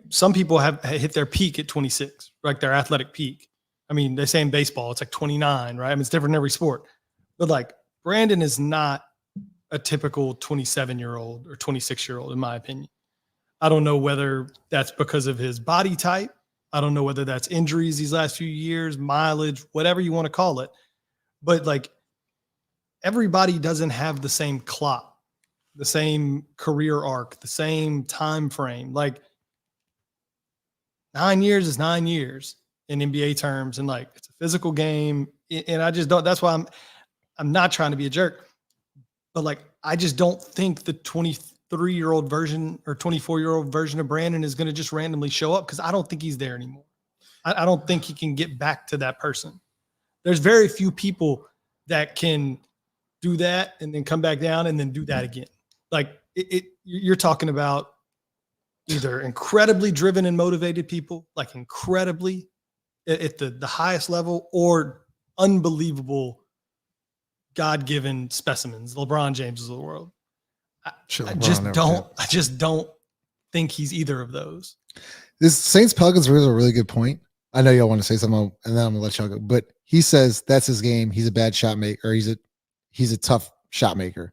some people have hit their peak at 26, like their athletic peak. I mean, they say in baseball, it's like 29, right? I mean, it's different in every sport. But like Brandon is not a typical 27-year-old or 26-year-old, in my opinion. I don't know whether that's because of his body type. I don't know whether that's injuries these last few years, mileage, whatever you want to call it. But like everybody doesn't have the same clock, the same career arc, the same time frame. Like 9 years is 9 years in NBA terms, and like it's a physical game. And I just don't. That's why I'm not trying to be a jerk, but like I just don't think the 23-year-old version or 24-year-old version of Brandon is going to just randomly show up, because I don't think he's there anymore. I don't think he can get back to that person. There's very few people that can do that and then come back down and then do that again. Like you're talking about either incredibly driven and motivated people, like incredibly at the highest level, or unbelievable God-given specimens, LeBron James of the world. I just don't think he's either of those. This Saints Pelicans was a really good point. I know y'all want to say something, and then I'm gonna let y'all go. But he says that's his game. He's a bad shot maker, or he's a tough shot maker.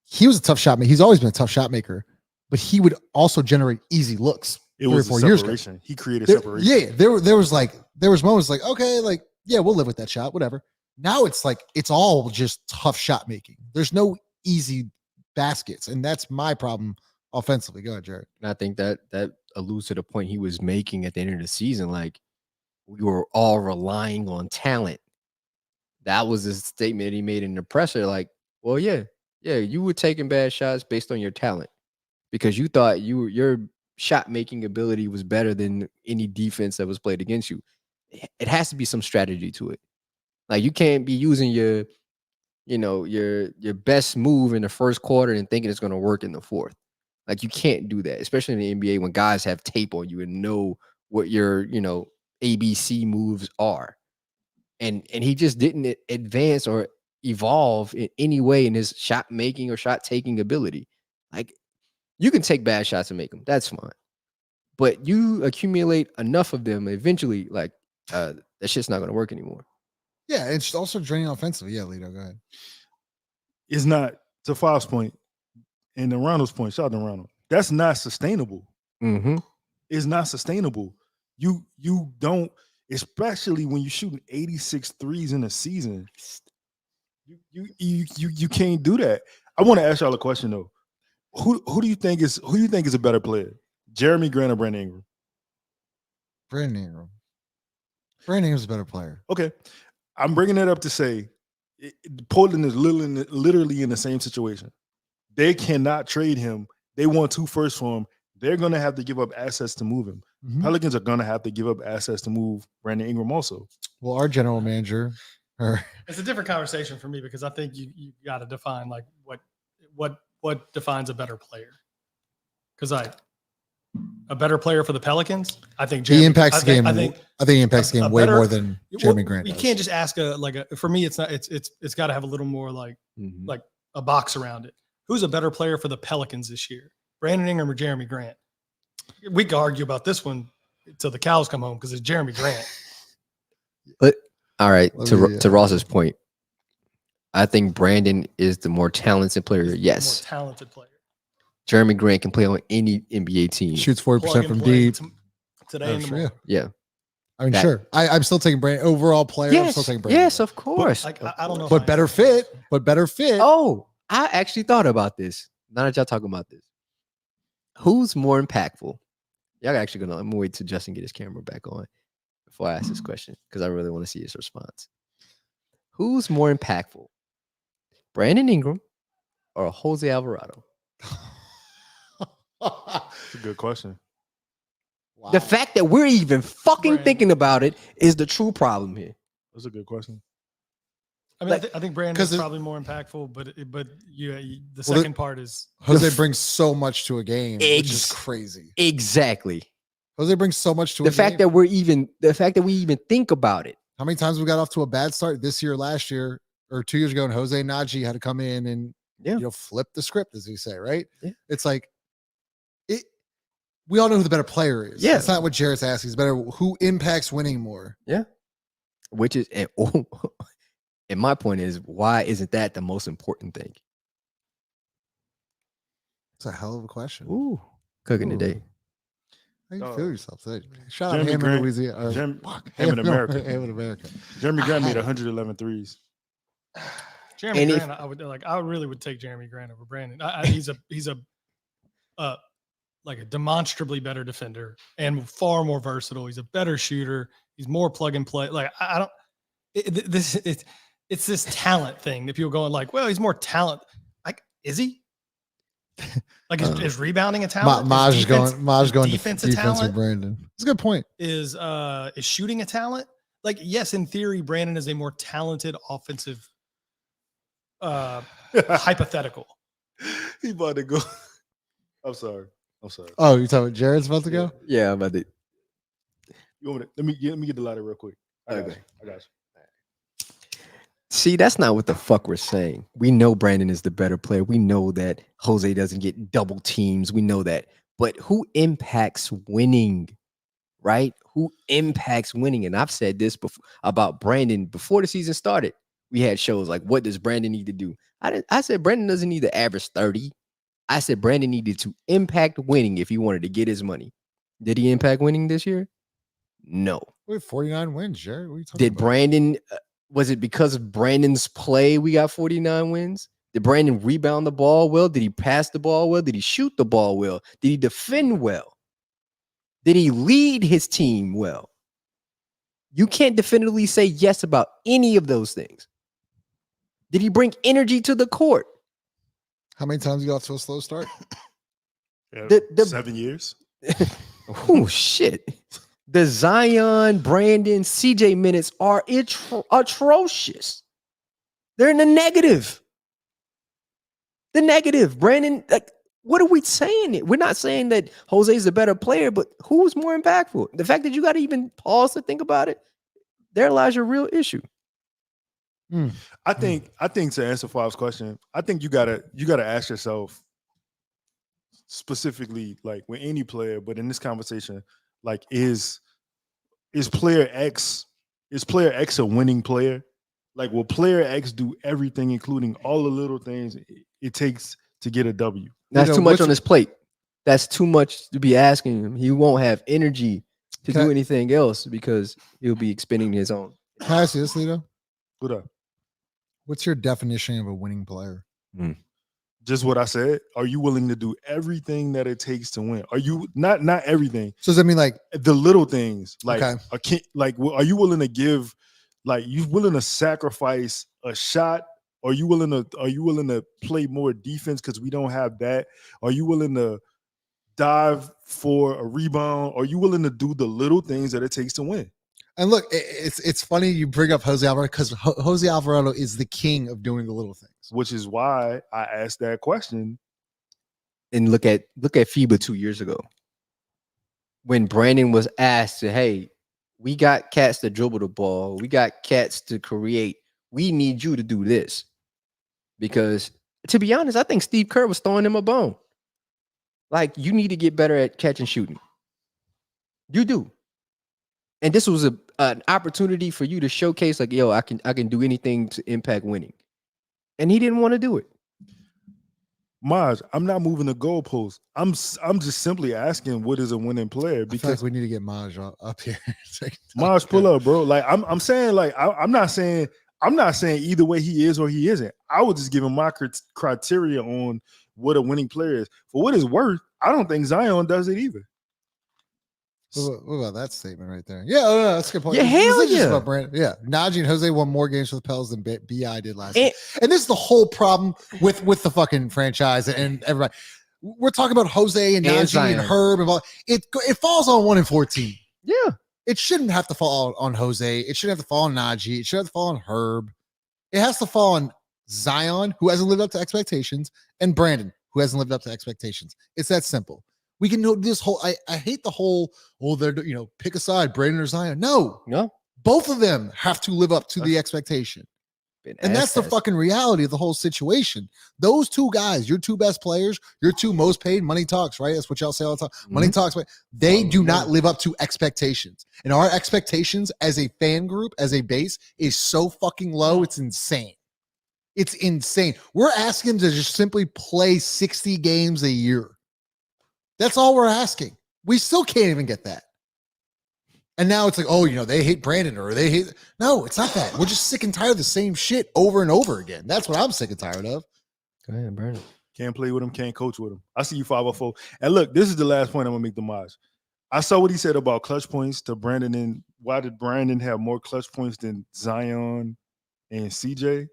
He was a tough shot maker. He's always been a tough shot maker, but he would also generate easy looks. It was 4 years ago. separation. He created separation. Yeah, there was moments like, okay, like, yeah, we'll live with that shot, whatever. Now it's like it's all just tough shot making. There's no easy baskets, and that's my problem offensively. Go ahead, Jared. And I think that alludes to the point he was making at the end of the season. Like, we were all relying on talent. That was a statement he made in the presser. Like, well, yeah, you were taking bad shots based on your talent because you thought your shot making ability was better than any defense that was played against you. It has to be some strategy to it. Like, you can't be using your best move in the first quarter and thinking it's going to work in the fourth. Like, you can't do that, especially in the NBA when guys have tape on you and know what your, ABC moves are. And he just didn't advance or evolve in any way in his shot making or shot taking ability. Like, you can take bad shots and make them. That's fine. But you accumulate enough of them, eventually, like, that shit's not going to work anymore. Yeah, it's also draining offensively. Yeah, Lito, go ahead. It's not, to Five's point and to Ronald's point, shout out to Ronald. That's not sustainable. Mm-hmm. It's not sustainable. You don't, especially when you're shooting 86 threes in a season. You can't do that. I want to ask y'all a question though. Who do you think is a better player? Jeremy Grant or Brandon Ingram? Brandon Ingram. Brandon Ingram's a better player. Okay. I'm bringing that up to say Portland is literally in the same situation. They cannot trade him. They want 2 firsts for him. They're going to have to give up assets to move him. Mm-hmm. Pelicans are going to have to give up assets to move Brandon Ingram also. Well, our general manager. It's a different conversation for me because I think you got to define like what defines a better player. Because a better player for the Pelicans, I think he impacts the game. I think he impacts the game way more than Jeremy Grant. You does. can't just ask for me. It's not. It's got to have a little more like a box around it. Who's a better player for the Pelicans this year, Brandon Ingram or Jeremy Grant? We can argue about this one till the cows come home because it's Jeremy Grant. But all right, to Ross's point, I think Brandon is the more talented player. Yes, more talented player. Jeremy Grant can play on any NBA team. Shoots 40% from deep. Today in the morning. Yeah. I mean, sure. I'm still taking Brandon overall player. Yes, I'm still taking Brandon. yes, of course. I don't know. But better fit. Oh, I actually thought about this. Now that y'all talking about this, who's more impactful? Y'all actually I'm gonna wait till Justin get his camera back on before I ask this question because I really want to see his response. Who's more impactful, Brandon Ingram or Jose Alvarado? That's a good question. Wow. The fact that we're even fucking thinking about it is the true problem here. That's a good question. I mean, I think Brandon is probably more impactful, but the second part is Jose brings so much to a game, which is crazy. Exactly. Jose brings so much to the fact that we even think about it. How many times we got off to a bad start this year, last year, or 2 years ago, and Jose and Najee had to come in and flip the script, as we say, right? Yeah. It's like we all know who the better player is. Yeah. It's not what Jared's asking. It's better who impacts winning more. Yeah. Which is, and my point is, why isn't that the most important thing? It's a hell of a question. Ooh, cooking today. How you feel yourself today? Shout Jeremy out Ham Grant, in Louisiana. Ham in America. Ham in America. Jeremy Grant made 111 threes. Jeremy Grant. I really would take Jeremy Grant over Brandon. He's a like a demonstrably better defender and far more versatile. He's a better shooter. He's more plug and play. Like it's this talent thing that people going like, well, he's more talent. Like, is he? Like, is rebounding a talent? Maj going defense to a talent with Brandon. It's a good point. Is shooting a talent? Like, yes, in theory, Brandon is a more talented offensive hypothetical. He about to go. I'm sorry. Oh, you're talking about Jared's about to go? Yeah, I'm about to. You want let me get the lighter real quick. I got you. See, that's not what the fuck we're saying. We know Brandon is the better player. We know that Jose doesn't get double teams. We know that. But who impacts winning, right? Who impacts winning? And I've said this before about Brandon before the season started. We had shows like, what does Brandon need to do? I said Brandon doesn't need to average 30. I said Brandon needed to impact winning if he wanted to get his money. Did he impact winning this year? No. We have 49 wins, Jared. What are you talking Did about? Brandon, was it because of Brandon's play we got 49 wins? Did Brandon rebound the ball well? Did he pass the ball well? Did he shoot the ball well? Did he defend well? Did he lead his team well? You can't definitively say yes about any of those things. Did he bring energy to the court? How many times you got off to a slow start? Yeah, 7 years. Oh, shit. The Zion, Brandon, CJ minutes are atrocious. They're in the negative. The negative. Brandon, like, what are we saying? We're not saying that Jose's a better player, but who's more impactful? The fact that you got to even pause to think about it, there lies your real issue. I think to answer Fav's question, I think you gotta ask yourself specifically, like with any player, but in this conversation, like is player X a winning player? Like, will player X do everything, including all the little things it takes to get a W? That's too much on his plate. That's too much to be asking him. He won't have energy to do anything else because he'll be expending his own. Can I ask you this, Lito? What up? What's your definition of a winning player? Just what I said. Are you willing to do everything that it takes to win? Are you not everything? So does that mean like the little things? Like, okay. Are you willing to give? Like, you willing to sacrifice a shot? Are you willing to play more defense because we don't have that? Are you willing to dive for a rebound? Are you willing to do the little things that it takes to win? And look, it's funny you bring up Jose Alvarado because Jose Alvarado is the king of doing the little things. Which is why I asked that question. And look at FIBA 2 years ago. When Brandon was asked to, hey, we got cats to dribble the ball. We got cats to create. We need you to do this. Because, to be honest, I think Steve Kerr was throwing him a bone. Like, you need to get better at catch and shooting. You do. And this was an opportunity for you to showcase, like, yo, I can do anything to impact winning. And he didn't want to do it. Maj, I'm not moving the goalpost. I'm just simply asking, what is a winning player? Because we need to get Maj up here. Maj, pull up, bro. Like, I'm saying, like, I'm not saying either way he is or he isn't. I was just giving my criteria on what a winning player is. For what it's worth, I don't think Zion does it either. What about that statement right there? Yeah, that's a good point. Yeah, hell yeah. About Brandon. Yeah, Najee and Jose won more games for the Pels than BI did last year. And this is the whole problem with the fucking franchise and everybody. We're talking about Jose and Najee and Herb and all. It falls on 1 and 14. Yeah, it shouldn't have to fall on Jose. It shouldn't have to fall on Najee. It should have to fall on Herb. It has to fall on Zion, who hasn't lived up to expectations, and Brandon, who hasn't lived up to expectations. It's that simple. We can do this whole. I hate the whole. They're pick a side, Brandon or Zion. No, both of them have to live up to the expectation, and that's the fucking reality of the whole situation. Those two guys, your two best players, your two most paid. Money talks, right? That's what y'all say all the time. Money talks, but they do not live up to expectations, and our expectations as a fan group, as a base, is so fucking low. It's insane. It's insane. We're asking them to just simply play 60 games a year. That's all we're asking. We still can't even get that. And now it's like, they hate Brandon or they hate. No, it's not that. We're just sick and tired of the same shit over and over again. That's what I'm sick and tired of. Go ahead, Brandon. Can't play with him, can't coach with him. I see you 504. And look, this is the last point I'm going to make the Maj. I saw what he said about clutch points to Brandon. And why did Brandon have more clutch points than Zion and CJ?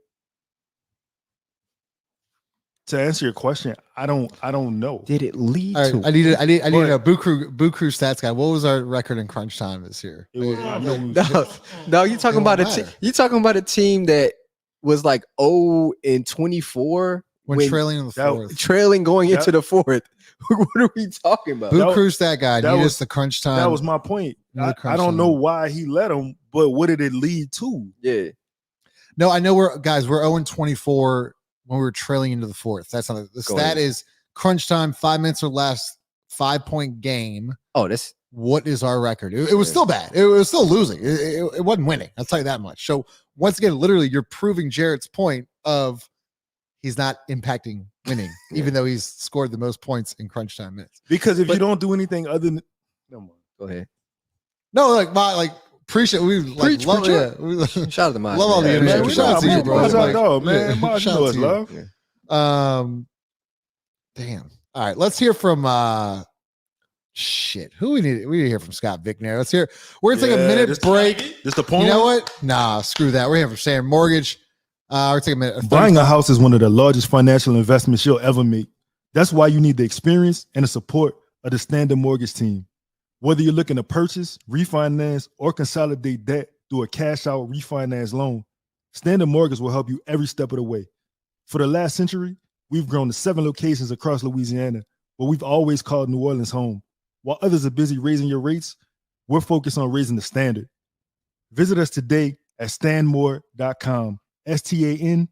To answer your question, I don't know. Did it lead to? I need to know. Boo Crew stats guy. What was our record in crunch time this year? No, you're talking about you're talking about a team that was like 0-24 when trailing in the fourth. Trailing going into the fourth. What are we talking about? Boo Crew stat guy. That was the crunch time. That was my point. I don't know why he let him, but what did it lead to? Yeah. No, I know we're 0-24. When we were trailing into the fourth. That's not the stat is crunch time, 5 minutes or less, 5-point game. Oh, what is our record? It was still bad. It was still losing. It wasn't winning. I'll tell you that much. So once again, literally, you're proving Jarrett's point of he's not impacting winning, even though he's scored the most points in crunch time minutes. Because if you don't do anything other than No more. Go ahead. No, appreciate we love Shout out to my love all the man, internet. we Shout out to you, love bro. Maj our dog, man. Maj, you shout know out us, to you. love. Damn. All right, let's hear from who we need to hear from Scott Vicknair. Let's hear. We're gonna take a minute break. This the point. You know what? Nah, screw that. We're here for Sam Morgtage. We're taking a minute. Buying a house is one of the largest financial investments you'll ever make. That's why you need the experience and the support of the Standard Mortgage team. Whether you're looking to purchase, refinance, or consolidate debt through a cash-out refinance loan, Standard Mortgage will help you every step of the way. For the last century, we've grown to 7 locations across Louisiana, but we've always called New Orleans home. While others are busy raising your rates, we're focused on raising the standard. Visit us today at stanmore.com, STANMOR.com.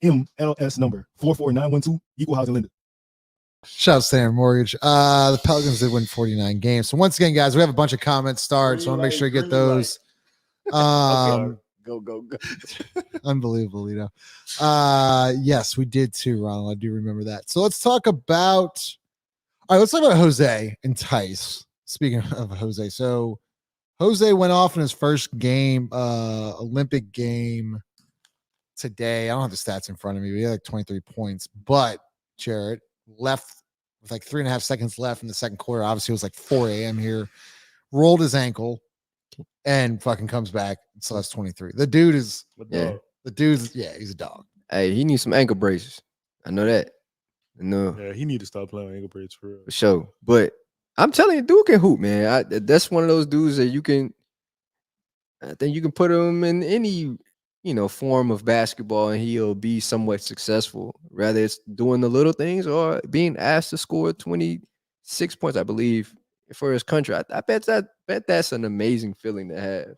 NMLS number 44912, equal housing lender. Shout out to Standard Mortgage. The Pelicans did win 49 games. So once again, guys, we have a bunch of comments started, so I want to make sure you get those. Go. Unbelievable, Lito. Yes, we did too, Ronald. I do remember that. So let's talk about Jose and Theis. Speaking of Jose, so Jose went off in his first game, Olympic game today. I don't have the stats in front of me, but he had like 23 points. But Jared left with like 3.5 seconds left in the second quarter. Obviously, it was like 4 a.m. here. Rolled his ankle and fucking comes back. So that's 23. The dude is, he's a dog. Hey, he needs some ankle braces. I know that. Yeah, he need to stop playing with ankle braces for real. For sure. But I'm telling you, dude can hoop, man. That's one of those dudes that I think you can put him in any, form of basketball and he'll be somewhat successful. Rather it's doing the little things or being asked to score 26 points, I believe, for his country. I bet that's an amazing feeling to have.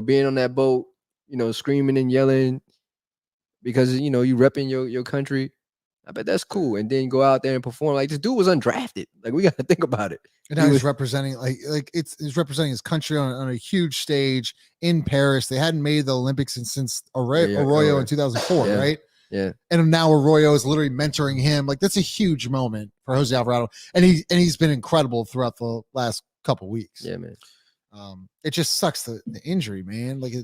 Being on that boat, screaming and yelling because, you repping your country. I bet that's cool. And then go out there and perform. Like, this dude was undrafted. Like, we got to think about it. And now he's representing, he's representing his country on a huge stage in Paris. They hadn't made the Olympics since Arroyo in 2004, right? Yeah. And now Arroyo is literally mentoring him. Like, that's a huge moment for Jose Alvarado. And he's been incredible throughout the last couple weeks. Yeah, man. It just sucks the injury, man. But he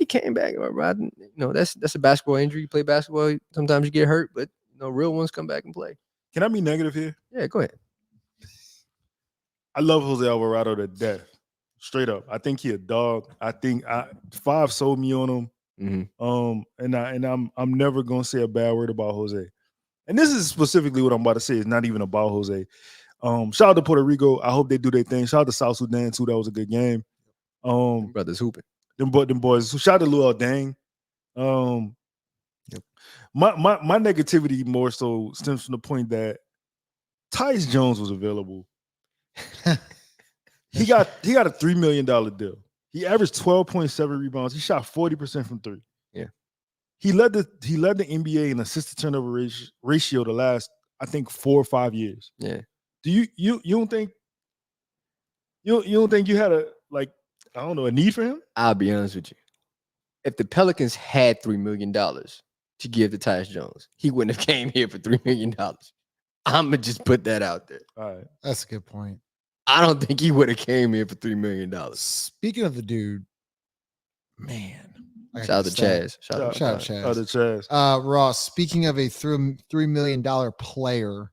came back. Right? That's a basketball injury. You play basketball, sometimes you get hurt, but real ones come back and play. Can I be negative here? Yeah, go ahead. I love Jose Alvarado to death. Straight up. I think he a dog. I think 5 sold me on him. Mm-hmm. And I'm never gonna say a bad word about Jose. And this is specifically what I'm about to say. It's not even about Jose. Shout out to Puerto Rico. I hope they do their thing. Shout out to South Sudan too. That was a good game. Brothers hooping. Them boys. Shout out to Luol Deng. My negativity more so stems from the point that Tyus Jones was available. he got a $3 million deal. He averaged 12.7 rebounds. He shot 40% from 3. Yeah. He led the NBA in assist to turnover ratio the last, I think, 4 or 5 years. Yeah. Do you don't think you don't think you had a need for him? I'll be honest with you. If the Pelicans had $3 million to give to Tyus Jones, he wouldn't have came here for $3 million. I'm gonna just put that out there. All right. That's a good point. I don't think he would have came here for $3 million. Speaking of the dude, man. Shout out to Chaz. Shout out Chaz. Shout out to Chaz. Ross, speaking of a $3 million player,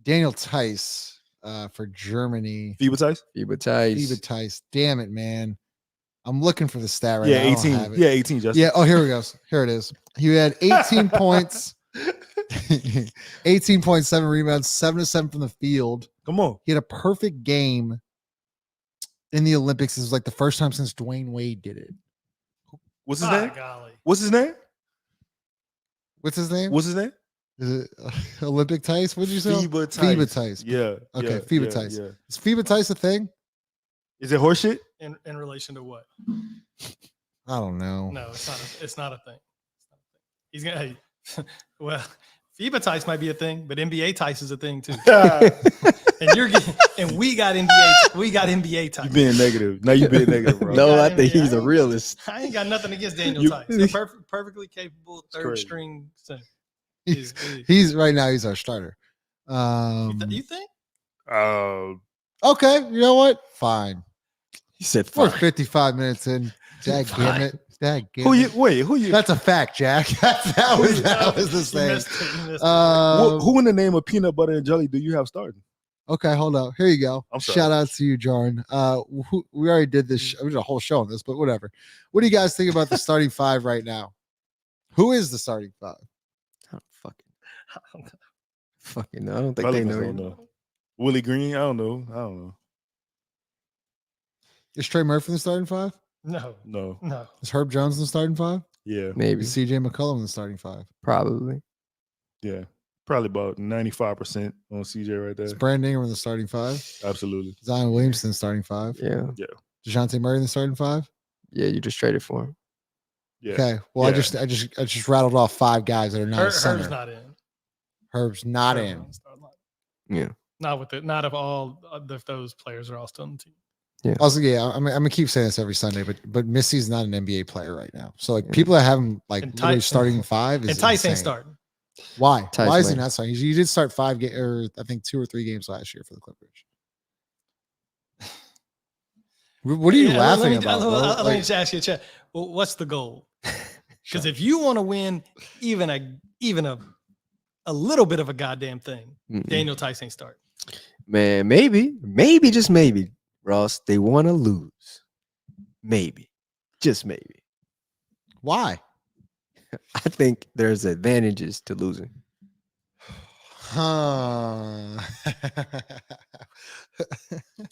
Daniel Theis for Germany. FIBA Theis. Damn it, man. I'm looking for the stat right now. Yeah, 18. Yeah, 18, Justin. Yeah, here we go. Here it is. He had 18 points, 18.7 rebounds, 7 of 7 from the field. Come on. He had a perfect game in the Olympics. This was like the first time since Dwayne Wade did it. What's his name? Golly. What's his name? Is it Olympic Theis? What did you say? FIBA Theis. Yeah. Okay, FIBA Theis. Yeah. Is FIBA Theis a thing? Is it horseshit? In relation to what? I don't know. No, it's not a thing. He's gonna. Well, FIBA Theis might be a thing, but NBA Theis is a thing too. And we got NBA Theis. You being negative. Now you being negative, bro. No, I think he's a realist. I ain't got nothing against Daniel Theis. He's perfectly capable third string center. He's right now. He's our starter. You think? Okay, you know what? Fine. He said, We're "Fine." 55 minutes in. Daggum it. Who you? That's a fact, Jack. that was the You thing. missed it, you missed it. Who in the name of peanut butter and jelly do you have starting? Okay, hold up. Here you go. I'm sorry. Shout out to you, Jarn. We already did this. We did a whole show on this, but whatever. What do you guys think about the starting five right now? Who is the starting five? I don't fucking know. I don't think Pelicans they know. don't know. Willie Green? I don't know. Is Trey Murphy in the starting five? No. Is Herb Jones in the starting five? Yeah. Maybe. Is CJ McCollum in the starting five? Probably. Yeah. Probably about 95% on CJ right there. Is Brandon Ingram in the starting five? Absolutely. Zion Williamson in the starting five? Yeah. Dejounte Murray in the starting five? Yeah, you just traded for him. Yeah. Okay. Well, Yeah. I just rattled off five guys that are not a center. Herb's not in. Herb's not Herb's in. on the starting line. Yeah. Not if all if those players are all still on the team. Also, I'm gonna keep saying this every Sunday, but Missy's not an NBA player right now. So like people that have him like And literally Theis- starting five is And Theis ain't insane. starting. Why? Theis Why is he lane. not starting? You did start 5 games, or I think 2 or 3 games last year for the Clippers. What are you laughing about? bro? Let me Like, just ask you, Chad. Well, what's the goal? Because if you want to win even a little bit of a goddamn thing, Mm-mm. Daniel Theis ain't starting. Man, maybe, just maybe, Ross, they want to lose. Maybe. Just maybe. why? I think there's advantages to losing. Huh.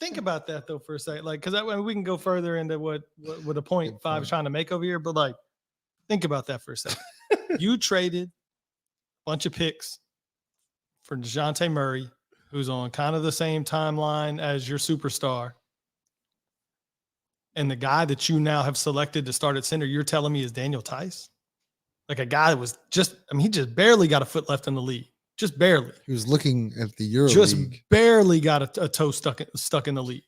Think about that though for a second, like because we can go further into what a point five is trying to make over here, but like think about that for a second. You traded a bunch of picks for Dejounte Murray, who's on kind of the same timeline as your superstar, and the guy that you now have selected to start at center, you're telling me is Daniel Theis, like a guy that was he just barely got a foot left in the league. Just barely. He was looking at the Euro Just League. barely got a toe stuck in the league.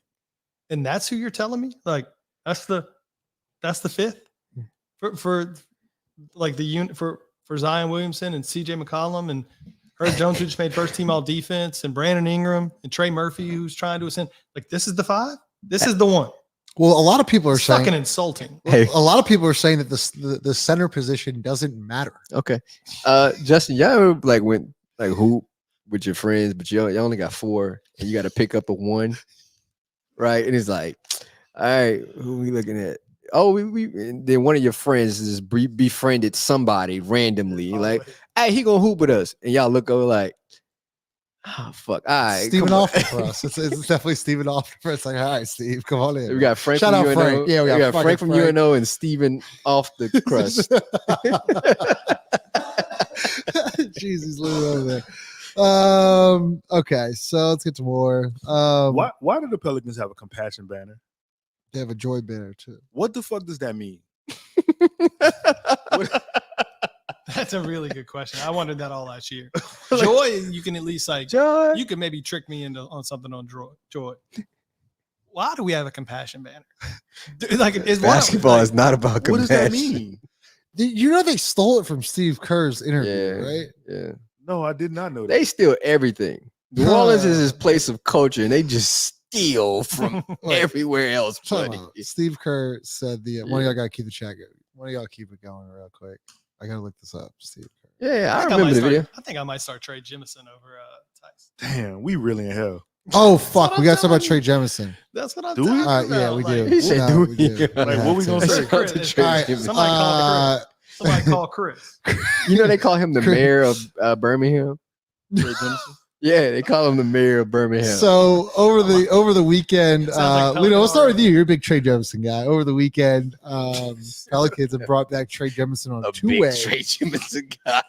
And that's who you're telling me? Like that's the fifth for like the unit for Zion Williamson and CJ McCollum and Herb Jones, who just made first team all defense, and Brandon Ingram and Trey Murphy, who's trying to ascend. Like this is the five? This is the one. Well, a lot of people are It's fucking saying insulting. Hey. a lot of people are saying that the center position doesn't matter. Okay. Justin, y'all ever, like went like hoop with your friends, but you only got 4 and you got to pick up a 1, right? And it's like, all right, who we looking at? Oh, we and then one of your friends is befriended somebody randomly, like, hey, he gonna hoop with us, and y'all look over like, oh fuck, all right, Stephen come on. Alford for us. It's definitely Stephen Alford for us. Like, all right, Steve, come on in. We got Frank Shout from out UNO. Frank. Yeah, we got Frank from Frank. UNO and Stephen off the crust. Jeez, he's literally over there. Okay, so let's get to more. Why do the Pelicans have a compassion banner? They have a joy banner too. What the fuck does that mean? That's a really good question. I wondered that all last year. Joy, you can at least like Joy. you could maybe trick me on something on joy. Why do we have a compassion banner? Like is Basketball is not about compassion. What does that mean? You know they stole it from Steve Kerr's interview, right? Yeah. No, I did not know that. They steal everything. New Orleans is his place of culture, and they just steal from Wait, everywhere else. time Buddy. out. Steve Kerr said one of y'all gotta keep the chat going. One of y'all keep it going real quick. I gotta look this up. Steve Kerr. Yeah, I think remember the might video. I think I might start Trey Jemison over Theis. Damn, we really in hell. Oh fuck, what we I'm gotta talk about Trey telling Jemison. That's what I'm Do we? talking All right, about. yeah, we do. Like, He said, do we we? do. Like, what we gonna It's say? Chris. Trey All right, Jemison. Somebody call Chris. Somebody call Chris. You know they call him the Chris- mayor of Birmingham. Trey Jemison? Yeah, they call him the mayor of Birmingham. So over the weekend, Sounds like Lino, we'll start with Pelican you. You're a big Trey Jemison guy. Over the weekend, Pelicans have brought back Trey Jemison on a two-way. big Trey Jemison guy.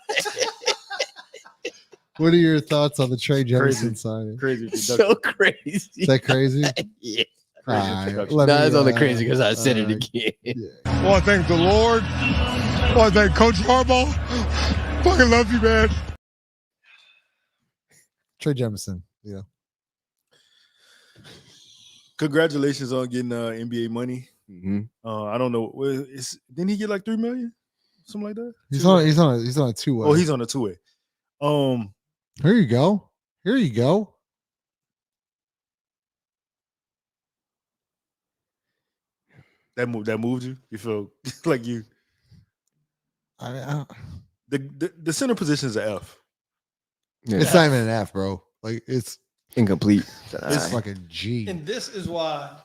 What are your thoughts on the Trey Crazy. Jemison signing? Crazy production. So crazy. Is that crazy? Yeah. All right, introduction. let No, me, it's only crazy because I said it uh, again. yeah. I want to thank the Lord. I want to thank Coach Harbaugh. Fucking love you, man. Trey Jemison. Yeah. Congratulations on getting NBA money. Mhm. I don't know. Didn't he get like $3 million? Something like that? He's on a two-way. Oh, he's on a 2-way. There you go. Here you go. That moved you. You feel like you. I The center position is an F. Yeah. It's not even an F, bro. Like it's Incomplete. it's fucking G. And this is why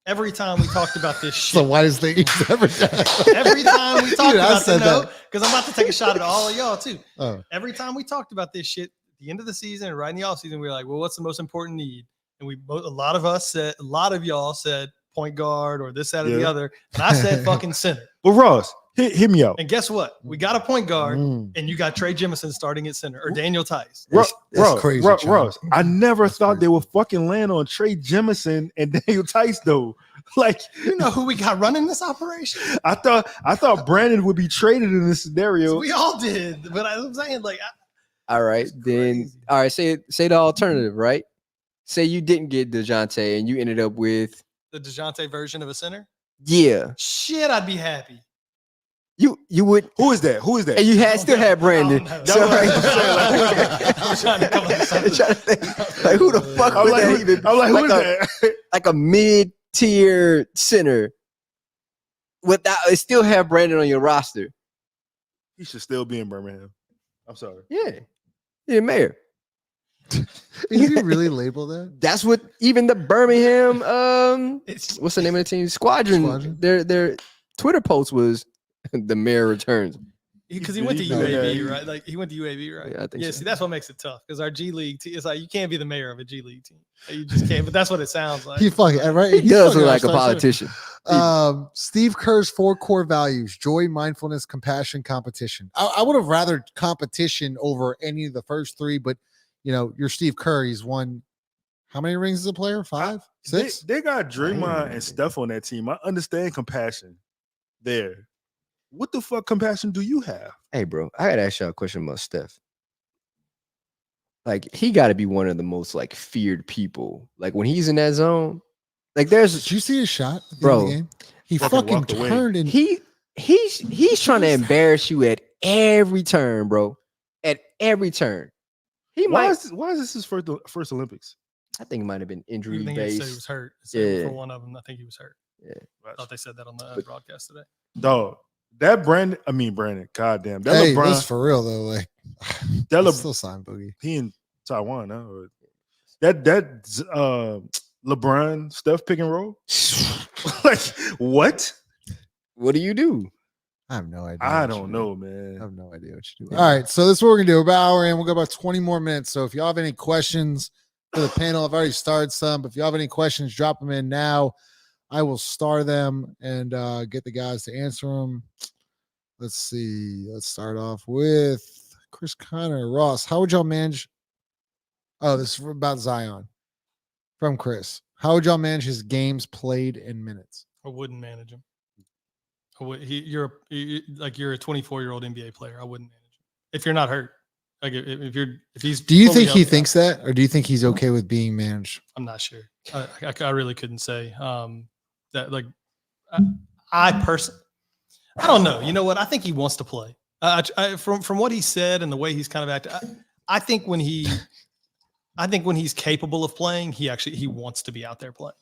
every time we talked about this So shit, why does they every time? every time we talked Dude, I about said this, because I'm about to take a shot at all of y'all too. Oh. Every time we talked about this shit at the end of the season and right in the off season, we were like, well, what's the most important need? And a lot of y'all said point guard or this, that, or the other. And I said fucking center. But Ross, hit me out. And guess what? We got a point guard, Mm. and you got Trey Jemison starting at center or Daniel Theis. That's crazy, Chad. Ross, I never That's thought crazy. they would fucking land on Trey Jemison and Daniel Theis though. Like, You know who we got running this operation? I thought Brandon would be traded in this scenario. We all did, but I'm saying like, All right, then. All right, say the alternative, right? Say you didn't get Dejounte and you ended up with the Dejounte version of a center. yeah. Shit, I'd be happy. You would, Who is that? Who is that? and you still had Brandon. I don't know. So, I'm trying to come up with something. trying to think, like who the fuck I'm would like, that even? I'm like, who is like that? like a mid-tier center without it still have Brandon on your roster. He should still be in Birmingham. I'm sorry. Yeah, mayor. Did you really label that? That's what even the Birmingham It's what's the name of the team? Squadron. Their Twitter post was the mayor returns. because he went to No, UAB, yeah. right? Like he went to UAB, right? Yeah, I think so. See, that's what makes it tough because our G League team, it's like you can't be the mayor of a G League team. You just can't. But that's what it sounds like. He fucking right. He He's does fucking look like a outside politician. center. Steve Kerr's 4 core values: joy, mindfulness, compassion, competition. I would have rather competition over any of the first 3, but you know, you're Steve Kerr. He's won how many rings as a player? 5, 6. They got Draymond and Steph on that team. I understand compassion there. What the fuck compassion do you have? Hey, bro, I gotta ask y'all a question about Steph. Like, he got to be one of the most like feared people. Like when he's in that zone, like Did you see his shot at the end of Bro, the game? He fucking fucking walked away. turned and he's trying to embarrass you at every turn, bro. At every turn, he Why might. is this his first Olympics? I think it might have been I injury think they said he based. was hurt. It said Yeah. For one of them, I think he was hurt. I thought they said that on the But- broadcast today. Dog, that Brandon, goddamn, that hey, LeBron, this for real though. Like that it's Le, still signed Boogie. he in Taiwan now. Or that LeBron Steph pick and roll. Like what? What do you do? I have no idea. I what don't you know, do. I man. have no idea what you do. Yeah. All right, so this is what we're gonna do. About an hour in, we'll go about 20 more minutes. So if y'all have any questions for the panel, I've already started some, but if you have any questions, drop them in now. I will star them and get the guys to answer them. Let's see. Let's start off with Chris Connor. Ross, how would y'all manage? Oh, this is about Zion from Chris. How would y'all manage his games played in minutes? I wouldn't manage him. You're a 24-year-old NBA player. I wouldn't manage him if you're not hurt. Like if he's. Do you fully think he healthy, thinks that, or do you think he's okay with being managed? I'm not sure. I really couldn't say that. Like I personally, I don't know. You know what? I think he wants to play. From what he said and the way he's kind of acted, I think when he's capable of playing, he wants to be out there playing.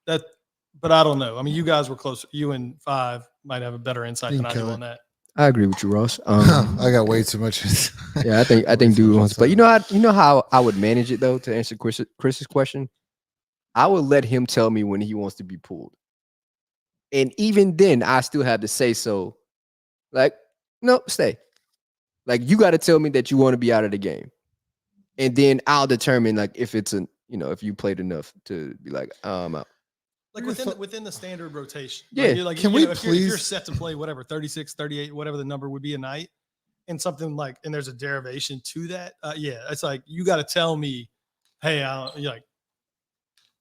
But I don't know. I mean, you guys were close. You and Five might have a better insight than I do on that. I agree with you, Ross. I got way too much. Yeah, I think dude wants to play. You know how I would manage it though, to answer Chris's question? I would let him tell me when he wants to be pulled. And even then, I still have to say so. Like, no, stay. Like, you got to tell me that you want to be out of the game. And then I'll determine like if it's if you played enough to be like, I'm out. Like within the standard rotation. Yeah. Like, Can we if you're please- set to play whatever, 36, 38, whatever the number would be a night, and something like, and there's a derivation to that. Yeah, it's like you got to tell me, hey, you're like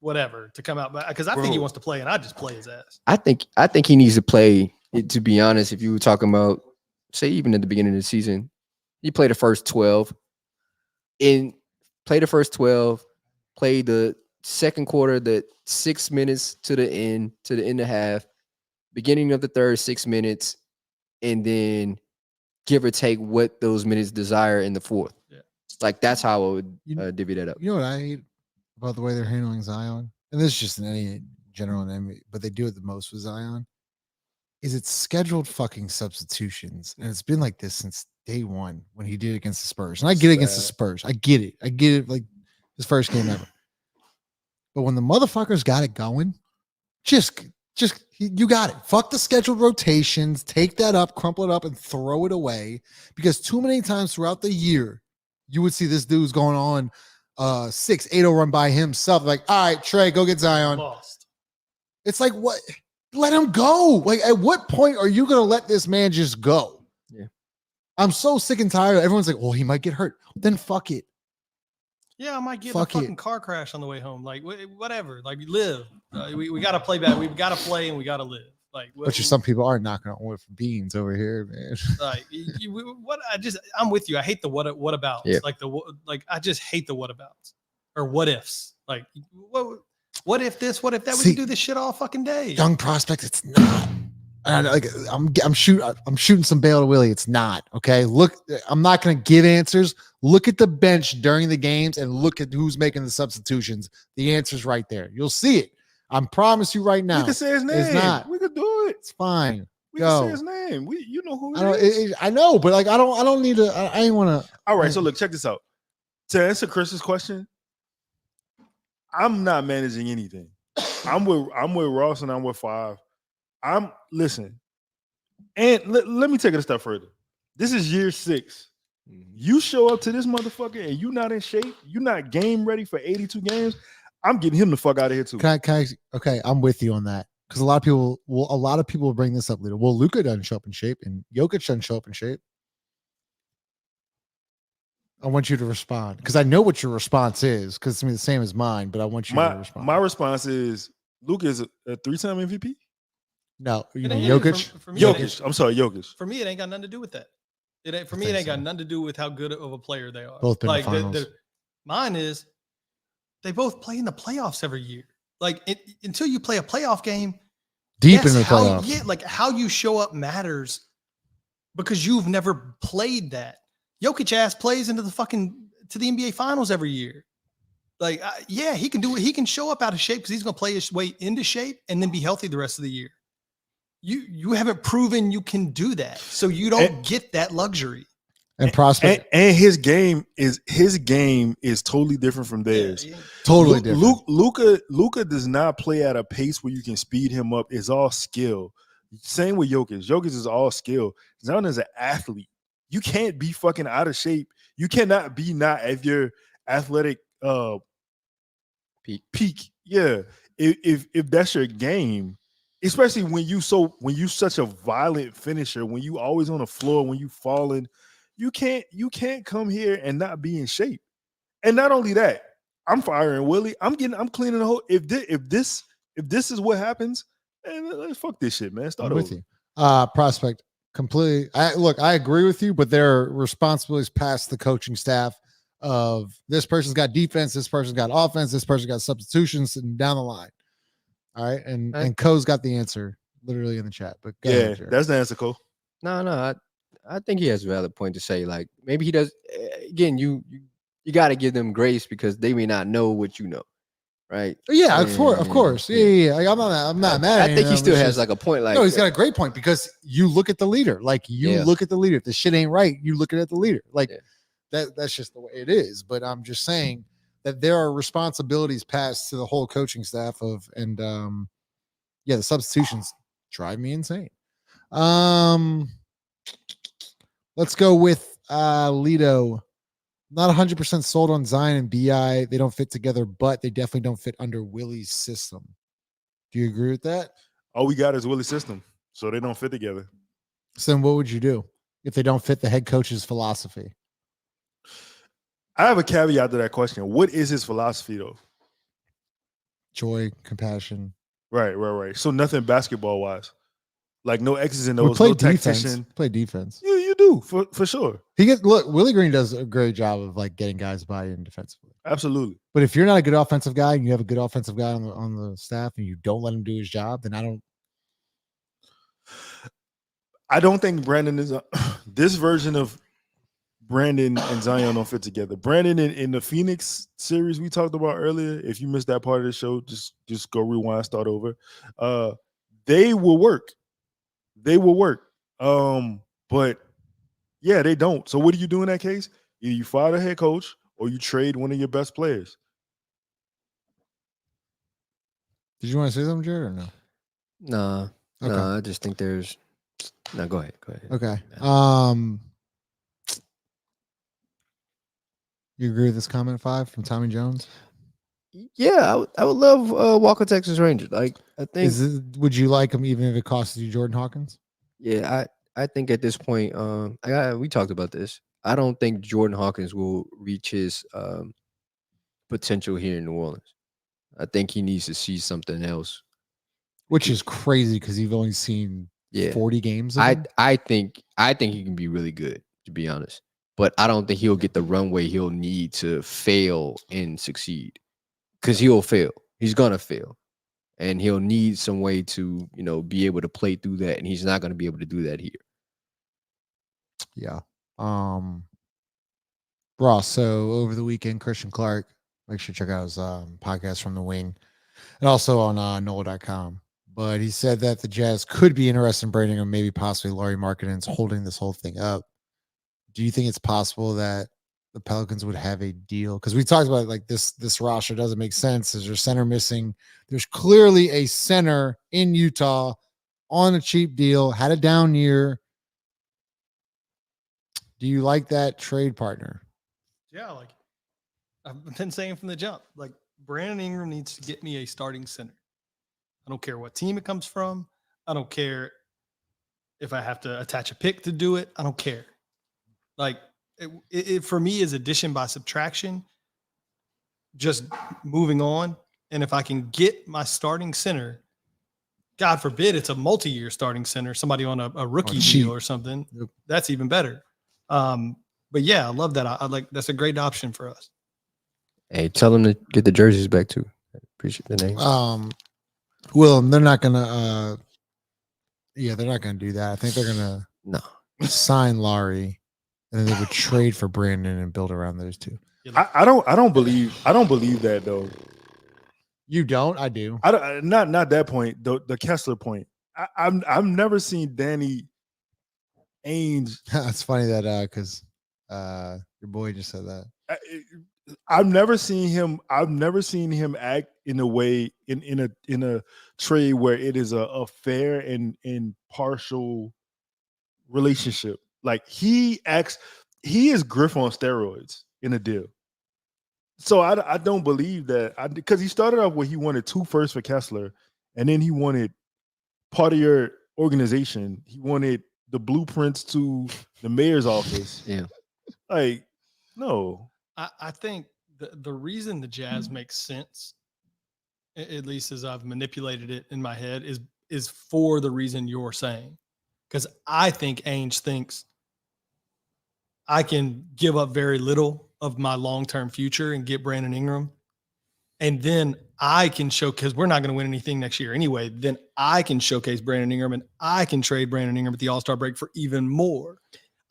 whatever to come out, because I think he wants to play, and I just play his ass. I think he needs to play. To be honest, if you were talking about, say, even at the beginning of the season, he played the first 12, play the second quarter, the 6 minutes to the end of half, beginning of the third 6 minutes, and then give or take what those minutes desire in the fourth. Yeah. Like that's how I would divvy that up. You know what I hate about the way they're handling Zion, and this is just in any general NBA, but they do it the most with Zion. Is it's scheduled fucking substitutions, and it's been like this since day one when he did it against the Spurs. And I get it against the Spurs. I get it. Like his first game ever. But when the motherfuckers got it going, just you got it. Fuck the scheduled rotations. Take that up, crumple it up, and throw it away. Because too many times throughout the year, you would see this dude's going on 6-8-0 run by himself. Like, all right, Trey, go get Zion. Lost. It's like, what? Let him go. Like, at what point are you going to let this man just go? Yeah. I'm so sick and tired. Everyone's like, well, he might get hurt. Then fuck it. Yeah, I might get Fuck a fucking car crash on the way home. Like, whatever. Like, live. We got to play back. We've got to play and we got to live. Like, But some people are knocking on wood for beans over here, man. Like, I'm with you. I hate the what abouts. Yeah. Like, I just hate the what abouts or what ifs. Like, what if this? What if that? See, we can do this shit all fucking day. Young prospect, it's not. I'm shooting some bail to Willie. It's not. Okay. Look, I'm not going to give answers. Look at the bench during the games and look at who's making the substitutions. The answer's right there. You'll see it. I promise you right now. We can say his name. It's not. We could do it. It's fine. We Go. can say his name. You know who it is. I know, but like I don't need to. I ain't want to. All right. So look, check this out. To answer Chris's question, I'm not managing anything. I'm with Ross and I'm with Five. Listen, and let me take it a step further. This is year 6. You show up to this motherfucker and you not in shape, you not game ready for 82 games. I'm getting him the fuck out of here too. Okay, I'm with you on that. Because a lot of people will bring this up later. Well, Luka doesn't show up in shape and Jokic doesn't show up in shape. I want you to respond because I know what your response is because it's the same as mine, but I want you to respond. My response is Luka is a 3-time MVP. No, you It mean ain't- Jokic? for me, Jokic. I'm sorry, Jokic. For me, it ain't got nothing to do with that. It ain't think got so. nothing to do with how good of a player they are. Both been in like the finals. mine is they both play in the playoffs every year. Like until you play a playoff game, Deep yes, in the playoffs. Yeah, like how you show up matters because you've never played that. Jokic ass plays to the NBA finals every year. Like, yeah, he can do it. He can show up out of shape because he's going to play his way into shape and then be healthy the rest of the year. You haven't proven you can do that, so you don't get that luxury. And prospect And his game is totally different from theirs. Yeah. totally different. Luka does not play at a pace where you can speed him up. It's all skill. Same with Jokic. Jokic is all skill. Zion is an athlete. You can't be fucking out of shape. You cannot be not at your athletic peak. Yeah. If that's your game, especially when you such a violent finisher, when you always on the floor, when you falling, you can't come here and not be in shape. And not only that, I'm firing Willie. I'm cleaning the whole. If this is what happens, man, let's fuck this shit, man. Start I'm over. with you. Prospect completely. I agree with you, but there are responsibilities past the coaching staff of this person's got defense, this person's got offense, this person got substitutions, and down the line. All right, and Co's got the answer literally in the chat. But go ahead, Jared. That's the answer, Co. No, I think he has a valid point to say. Like maybe he does. Again, you got to give them grace because they may not know what you know, right? Yeah, of course. Yeah. Like, I'm not mad. I think he still has like a point. Like, no, he's got a great point because you look at the leader. Like look at the leader. If the shit ain't right, you look at the leader. Like that's just the way it is. But I'm just saying that there are responsibilities passed to the whole coaching staff the substitutions drive me insane. Let's go with Lido. Not 100% sold on Zion and BI. They don't fit together, but they definitely don't fit under Willie's system. Do you agree with that? All we got is Willie's system, so they don't fit together. So then what would you do if they don't fit the head coach's philosophy? I have a caveat to that question. What is his philosophy, though? Joy, compassion. Right. So nothing basketball-wise. Like no X's and We O's, play no defense. tactician. Play defense. You do, for sure. Willie Green does a great job of like getting guys buy in defensively. Absolutely. But if you're not a good offensive guy and you have a good offensive guy on the staff and you don't let him do his job, then I don't think Brandon is this version of Brandon and Zion don't fit together. Brandon in the Phoenix series we talked about earlier, if you missed that part of the show, just go rewind, start over. They will work. They will work. But yeah, they don't. So what do you do in that case? Either you fire the head coach or you trade one of your best players. Did you want to say something, Jared, or no? Nah. Okay. No, I just think there's. No, go ahead. Okay. You agree with this comment 5 from Tommy Jones? Yeah, I would love Walker Texas Rangers. Like I think. Would you like him even if it costs you Jordan Hawkins? Yeah, I think at this point, we talked about this. I don't think Jordan Hawkins will reach his potential here in New Orleans. I think he needs to see something else. Which is crazy because you've only seen 40 games. I think he can be really good, to be honest. But I don't think he'll get the runway he'll need to fail and succeed. Because he'll fail. He's gonna fail. And he'll need some way to, be able to play through that. And he's not going to be able to do that here. Yeah. Ross, so over the weekend, Christian Clark, make sure to check out his podcast From the Wing and also on NOLA.com. But he said that the Jazz could be interested in Brandon or maybe possibly Lauri Markkanen's holding this whole thing up. Do you think it's possible that the Pelicans would have a deal? Because we talked about like this roster doesn't make sense. Is there center missing? There's clearly a center in Utah on a cheap deal, had a down year. Do you like that trade partner? Yeah, like I've been saying from the jump, like Brandon Ingram needs to get me a starting center. I don't care what team it comes from. I don't care if I have to attach a pick to do it. I don't care. Like it for me is addition by subtraction, just moving on. And if I can get my starting center, God forbid it's a multi-year starting center, somebody on a rookie deal or something, that's even better. But yeah, I love that. I like that's a great option for us. Hey, tell them to get the jerseys back too. I appreciate the name. Will, they're not gonna they're not gonna do that. I think they're gonna sign Lauri and then they would trade for Brandon and build around those two. I don't believe that though. You don't? I do. Not that point. The Kessler point. I've never seen Danny Ainge. That's funny that because your boy just said that. I've never seen him act in a way in a trade where it is a fair and partial relationship. Like he is Griff on steroids in a deal. So I don't believe that because he started off where he wanted 2 firsts for Kessler, and then he wanted part of your organization. He wanted the blueprints to the mayor's office. Yeah, like no. I think the reason the Jazz makes sense, at least as I've manipulated it in my head, is for the reason you're saying. Because I think Ainge thinks I can give up very little of my long-term future and get Brandon Ingram. And then I can show, because we're not going to win anything next year anyway, then I can showcase Brandon Ingram and I can trade Brandon Ingram at the All-Star break for even more.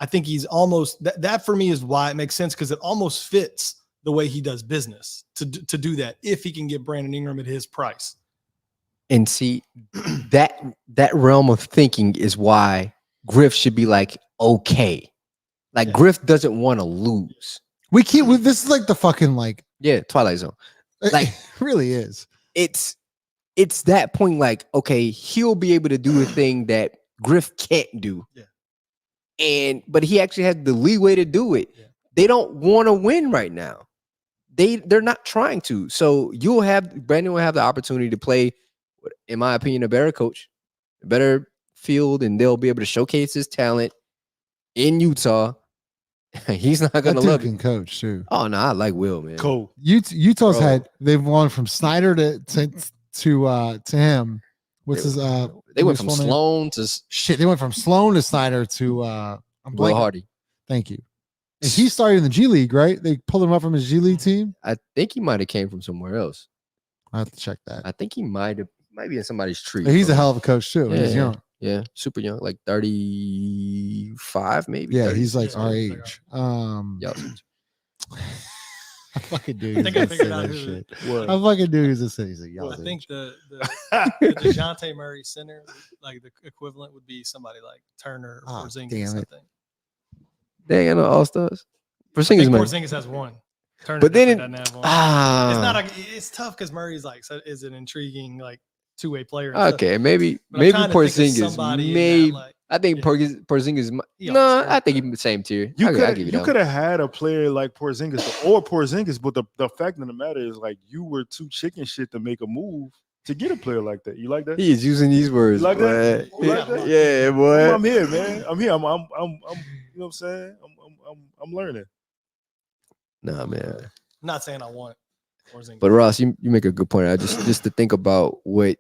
I think he's almost that for me is why it makes sense, because it almost fits the way he does business to do that if he can get Brandon Ingram at his price. And see, that realm of thinking is why Griff should be like, okay. Like Griff doesn't want to lose. This is like the fucking Twilight Zone. Like it really is. It's that point, like, okay, he'll be able to do a thing that Griff can't do. Yeah. But he actually has the leeway to do it. Yeah. They don't want to win right now. They're not trying to. So Brandon will have the opportunity to play, in my opinion, a better coach, a better field, and they'll be able to showcase his talent in Utah. He's not gonna love it. Coach too. Oh no, I like Will, man. Cool. Utah's they've gone from Snyder to him. They went from Sloan to shit. They went from Sloan to Snyder to Will Hardy. Thank you. And he started in the G League, right? They pulled him up from his G League team. I think he might have came from somewhere else. I have to check that. I think he might be in somebody's tree. He's a hell of a coach too. Yeah, he's young. Yeah, super young, like 35, maybe. Yeah, 30. he's like Yeah, our he's like age. Yeah. I fucking knew I he was think I gonna say figured out that who shit. What? I fucking knew he was gonna say he's like I y'all's think age. the Dejounte Murray center, like the equivalent would be somebody like Turner or Ah, Porzingis. damn I it. think. They ain't got no all stars. I Porzingis, think man. Porzingis has one. Turner But then definitely doesn't have one. It's not. It's tough because Murray's like is an intriguing like two-way player. And stuff. Okay, maybe But I'm trying to think of Porzingis. somebody in that, Maybe like- I think yeah. Porzingis. He No, almost I think he's the same tier. You I'll could give you that one. could have had a player like Porzingis or Porzingis, but the fact of the matter is like you were too chicken shit to make a move to get a player like that. You like that? He is using these words. You like that? boy. You like that? Yeah, boy. I'm here, man. I'm here. I'm you know what I'm saying? I'm learning. Nah, man. I'm not saying I want Porzingis. But Ross, you make a good point. I just to think about what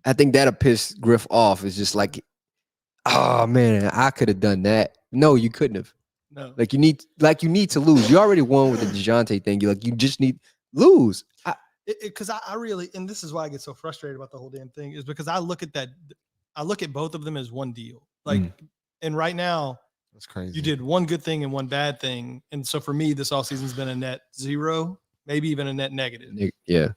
I think that'll piss Griff off is just like, oh man, I could have done that. No, you couldn't have. no. Like you need to lose. You already won with the Dejounte thing. You just need lose. Because I really, and this is why I get so frustrated about the whole damn thing, is because I look at both of them as one deal. Like, and right now, That's crazy. you did one good thing and one bad thing. And so for me, this offseason's been a net zero, maybe even a net negative. Yeah.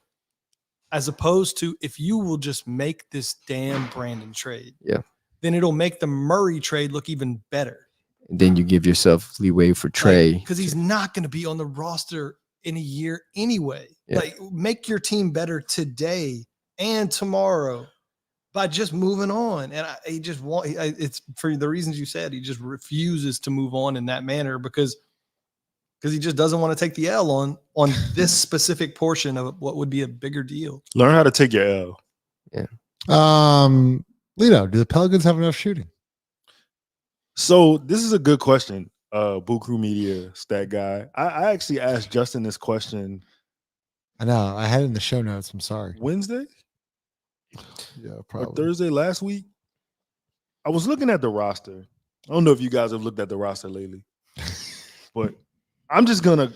As opposed to if you will just make this damn Brandon trade, Yeah. then it'll make the Murray trade look even better. And then you give yourself leeway for Trey. Because he's not going to be on the roster in a year anyway. Yeah. Like, make your team better today and tomorrow by just moving on. And it's for the reasons you said, he just refuses to move on in that manner because he just doesn't want to take the L on this specific portion of what would be a bigger deal. Learn how to take your L. Lito, do the Pelicans have enough shooting? So this is a good question. Boo Crew Media stat guy. I actually asked Justin this question I know. I had it in the show notes. I'm sorry. Wednesday Yeah, or probably. Thursday last week. I was looking at the roster. I don't know if you guys have looked at the roster lately, but I'm just gonna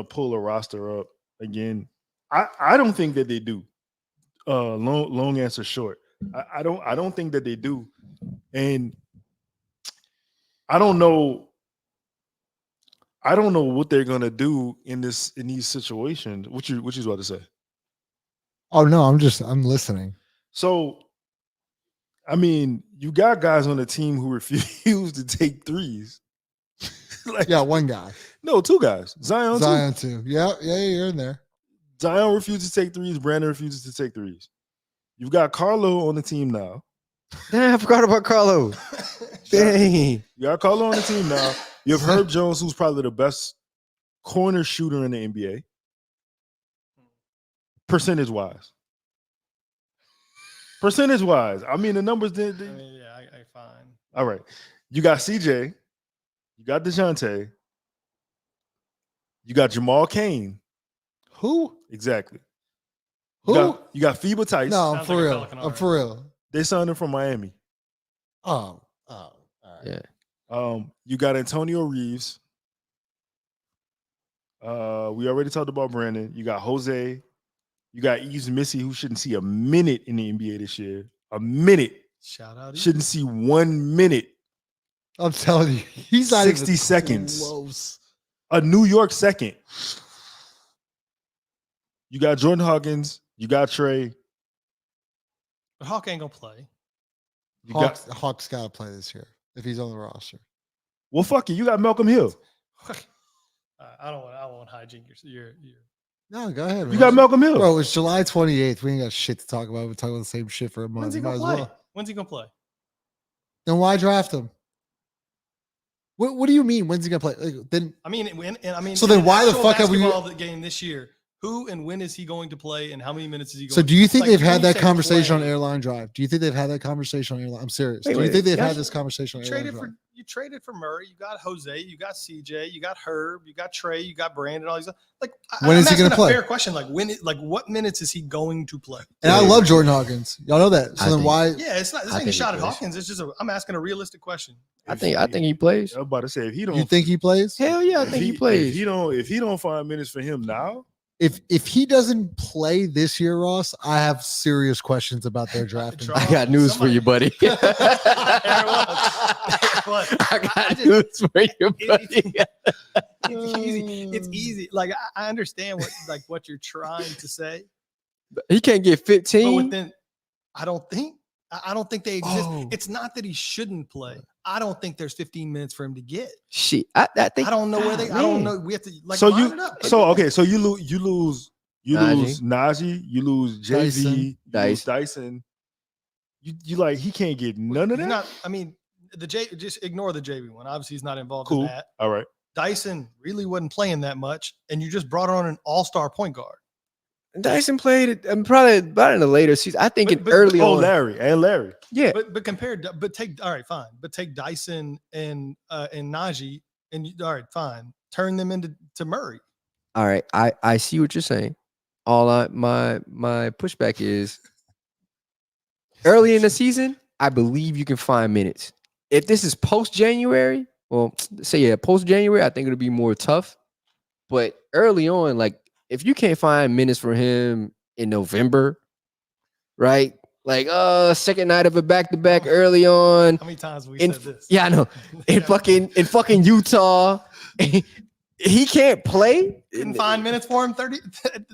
pull a roster up again. I don't think that they do. Long answer short. I don't think that they do, and I don't know what they're gonna do in these situations. What you about to say? Oh no, I'm listening. So, I mean, you got guys on the team who refuse to take threes. Like, Yeah, one guy. no, two guys. Zion too. Too. Yeah, you're in there. Zion refuses to take threes. Brandon refuses to take threes. You've got Carlo on the team now. Damn, I forgot about Carlo. Dang. You got Carlo on the team now. You have Herb Jones, who's probably the best corner shooter in the NBA. Percentage-wise. I mean, the numbers did. I mean, yeah, I fine. All right. You got CJ. You got Dejounte. You got Jamal Cain. Who? Exactly. Who? You got FIBA Theis. No, I'm Sounds for like a real. Pelican I'm for real. They signed him from Miami. Oh, all right. Yeah. You got Antonio Reeves. We already talked about Brandon. You got Jose. You got Yves Missy, who shouldn't see a minute in the NBA this year. A minute. Shout out. Shouldn't see 1 minute. I'm telling you, he's not 60 even seconds. close. A New York second. You got Jordan Hawkins. You got Trey. But Hawk ain't gonna play. You Hawks got to play this year if he's on the roster. well, fuck it. You got Malcolm Hill. I won't hijack your. No, go ahead. You man. got Malcolm Hill. Bro, it's July 28th. We ain't got shit to talk about. We're talking about the same shit for a month. When's he Might gonna as play? well. When's he gonna play? Then why draft him? What do you mean? When's he gonna play? Like, then I mean, So then in why the actual fuck have we- basketball game this year? Who and when is he going to play, and how many minutes is he going? So do you think Like, they've when had you that say conversation play, on Airline Drive? Do you think they've had that conversation on Airline? I'm serious. Wait, do you wait, think they've guys, had this conversation on Airline Drive? You traded for Murray. You got Jose. You got CJ. You got Herb. You got Trey. You got Brandon. All these. Like, When is he gonna asking a play? Fair question. Like what minutes is he going to play? And I love Jordan Hawkins. Y'all know that. So I then think- why? Yeah, it's not. This I ain't a think shot he at plays. Hawkins. It's just I'm asking a realistic question. I think he plays. I'm about to say if he don't You think he plays? Hell yeah, I if think he plays. If he don't find minutes for him now, If he doesn't play this year, Ross, I have serious questions about their draft. I got news for you, buddy. There it was. I got news for you, buddy. It's easy. It's easy. Like I understand what you're trying to say. He can't get But 15. within, I don't think they exist. Oh. It's not that he shouldn't play. I don't think there's 15 minutes for him to get. Shit, I think I don't know where they. I don't know. We have to like So line it up. so you lose Najee, you lose JV, Dyson. You like he can't get none of that. Not. I mean, just ignore the JV one. Obviously, he's not involved Cool. in that. All right. Dyson really wasn't playing that much, and you just brought on an all-star point guard. Dyson played it probably about in the later season. I think But- early Oh, on. Larry. Yeah, But take all right, fine. But take Dyson and Najee, and all right, fine. Turn them into Murray. all right. I see what you're saying. My pushback is early in the season. I believe you can find minutes. If this is post January, post January, I think it'll be more tough. But early on, like if you can't find minutes for him in November, right? Like second night of a back-to-back early on. How many times have we In, said this? yeah, I know. In fucking Utah. He can't play. Couldn't find minutes for him 30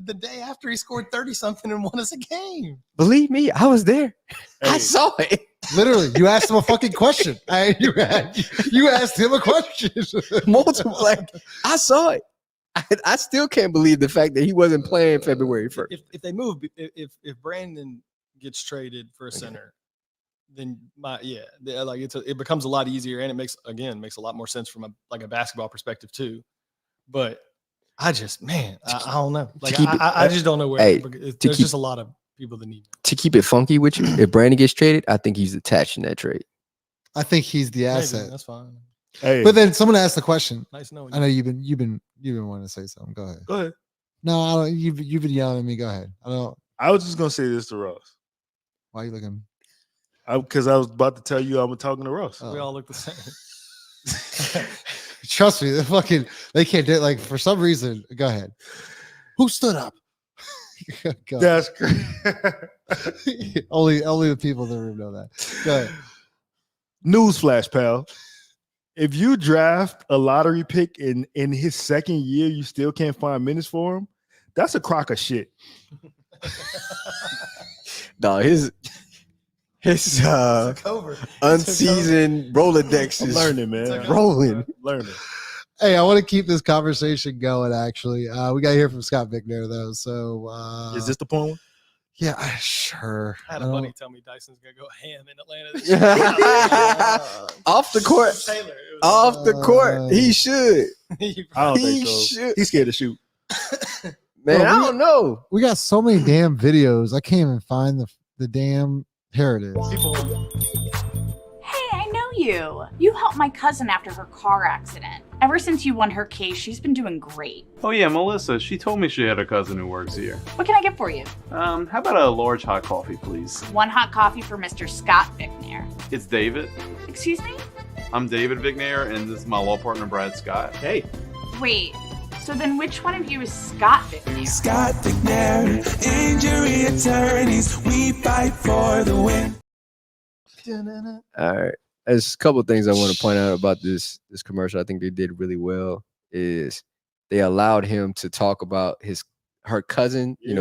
the day after he scored 30 something and won us a game. Believe me, I was there. I Hey. saw it. Literally, you asked him a fucking question. You asked him a question. Multiple. Like I saw it. I still can't believe the fact that he wasn't playing February 1st. If they move, if Brandon gets traded for a center, then it becomes a lot easier, and it makes a lot more sense from a basketball perspective too. But I just I don't know. Like I just don't know where. Hey, There's just a lot of people that need. To keep it funky with you, if Brandon gets traded, I think he's attached in that trade. I think he's the Maybe, asset. that's fine. Hey, But then someone asked the question. Nice knowing I know you've been wanting to say something. Go ahead. go ahead. No, I don't. You've been yelling at me. Go ahead. I don't. I was just gonna say this to Ross. Why are you looking? Because I was about to tell you I'm talking to Ross. Oh. We all look the same. Trust me, they can't do it. Like for some reason. Go ahead. Who stood up? Go. That's great. only the people in the room know that. Go ahead. Newsflash, pal. If you draft a lottery pick in his second year, you still can't find minutes for him. That's a crock of shit. No, his Over. unseasoned Rolodex I'm is learning, man. rolling. Learning. Hey, I want to keep this conversation going. Actually, we got to hear from Scott Vicknair though. So, Is this the point one? yeah, sure. I had a buddy tell me Dyson's gonna go ham in Atlanta this year. Off the court. Taylor. It Off the court. He should. was, I don't He think so. should. He's scared to shoot. Man, Well, I don't know. We got so many damn videos. I can't even find the damn. Here it is. people. Hey, I know you. You helped my cousin after her car accident. Ever since you won her case, she's been doing great. Oh yeah, Melissa. She told me she had a cousin who works here. What can I get for you? How about a large hot coffee, please? One hot coffee for Mr. Scott Vicknair. It's David. Excuse me? I'm David Vicknair, and this is my law partner, Brad Scott. Hey. Wait, so then which one of you is Scott Vicknair? Scott Vicknair, injury attorneys, we fight for the win. All right. There's a couple of things I want to point out about this commercial. I think they did really well. Is they allowed him to talk about her cousin, Yeah.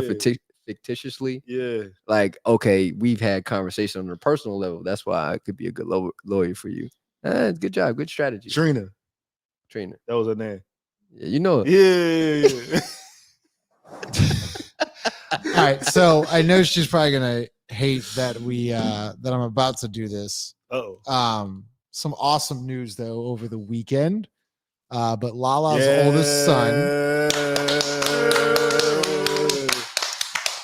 fictitiously. Yeah. Like, okay, we've had conversation on a personal level. That's why I could be a good lawyer for you. Good job. Good strategy. Trina. Trainer. That was her name. Yeah, you know it. Yeah. All right, so I know she's probably gonna hate that that I'm about to do this. Oh. Some awesome news though over the weekend. But Lala's oldest son,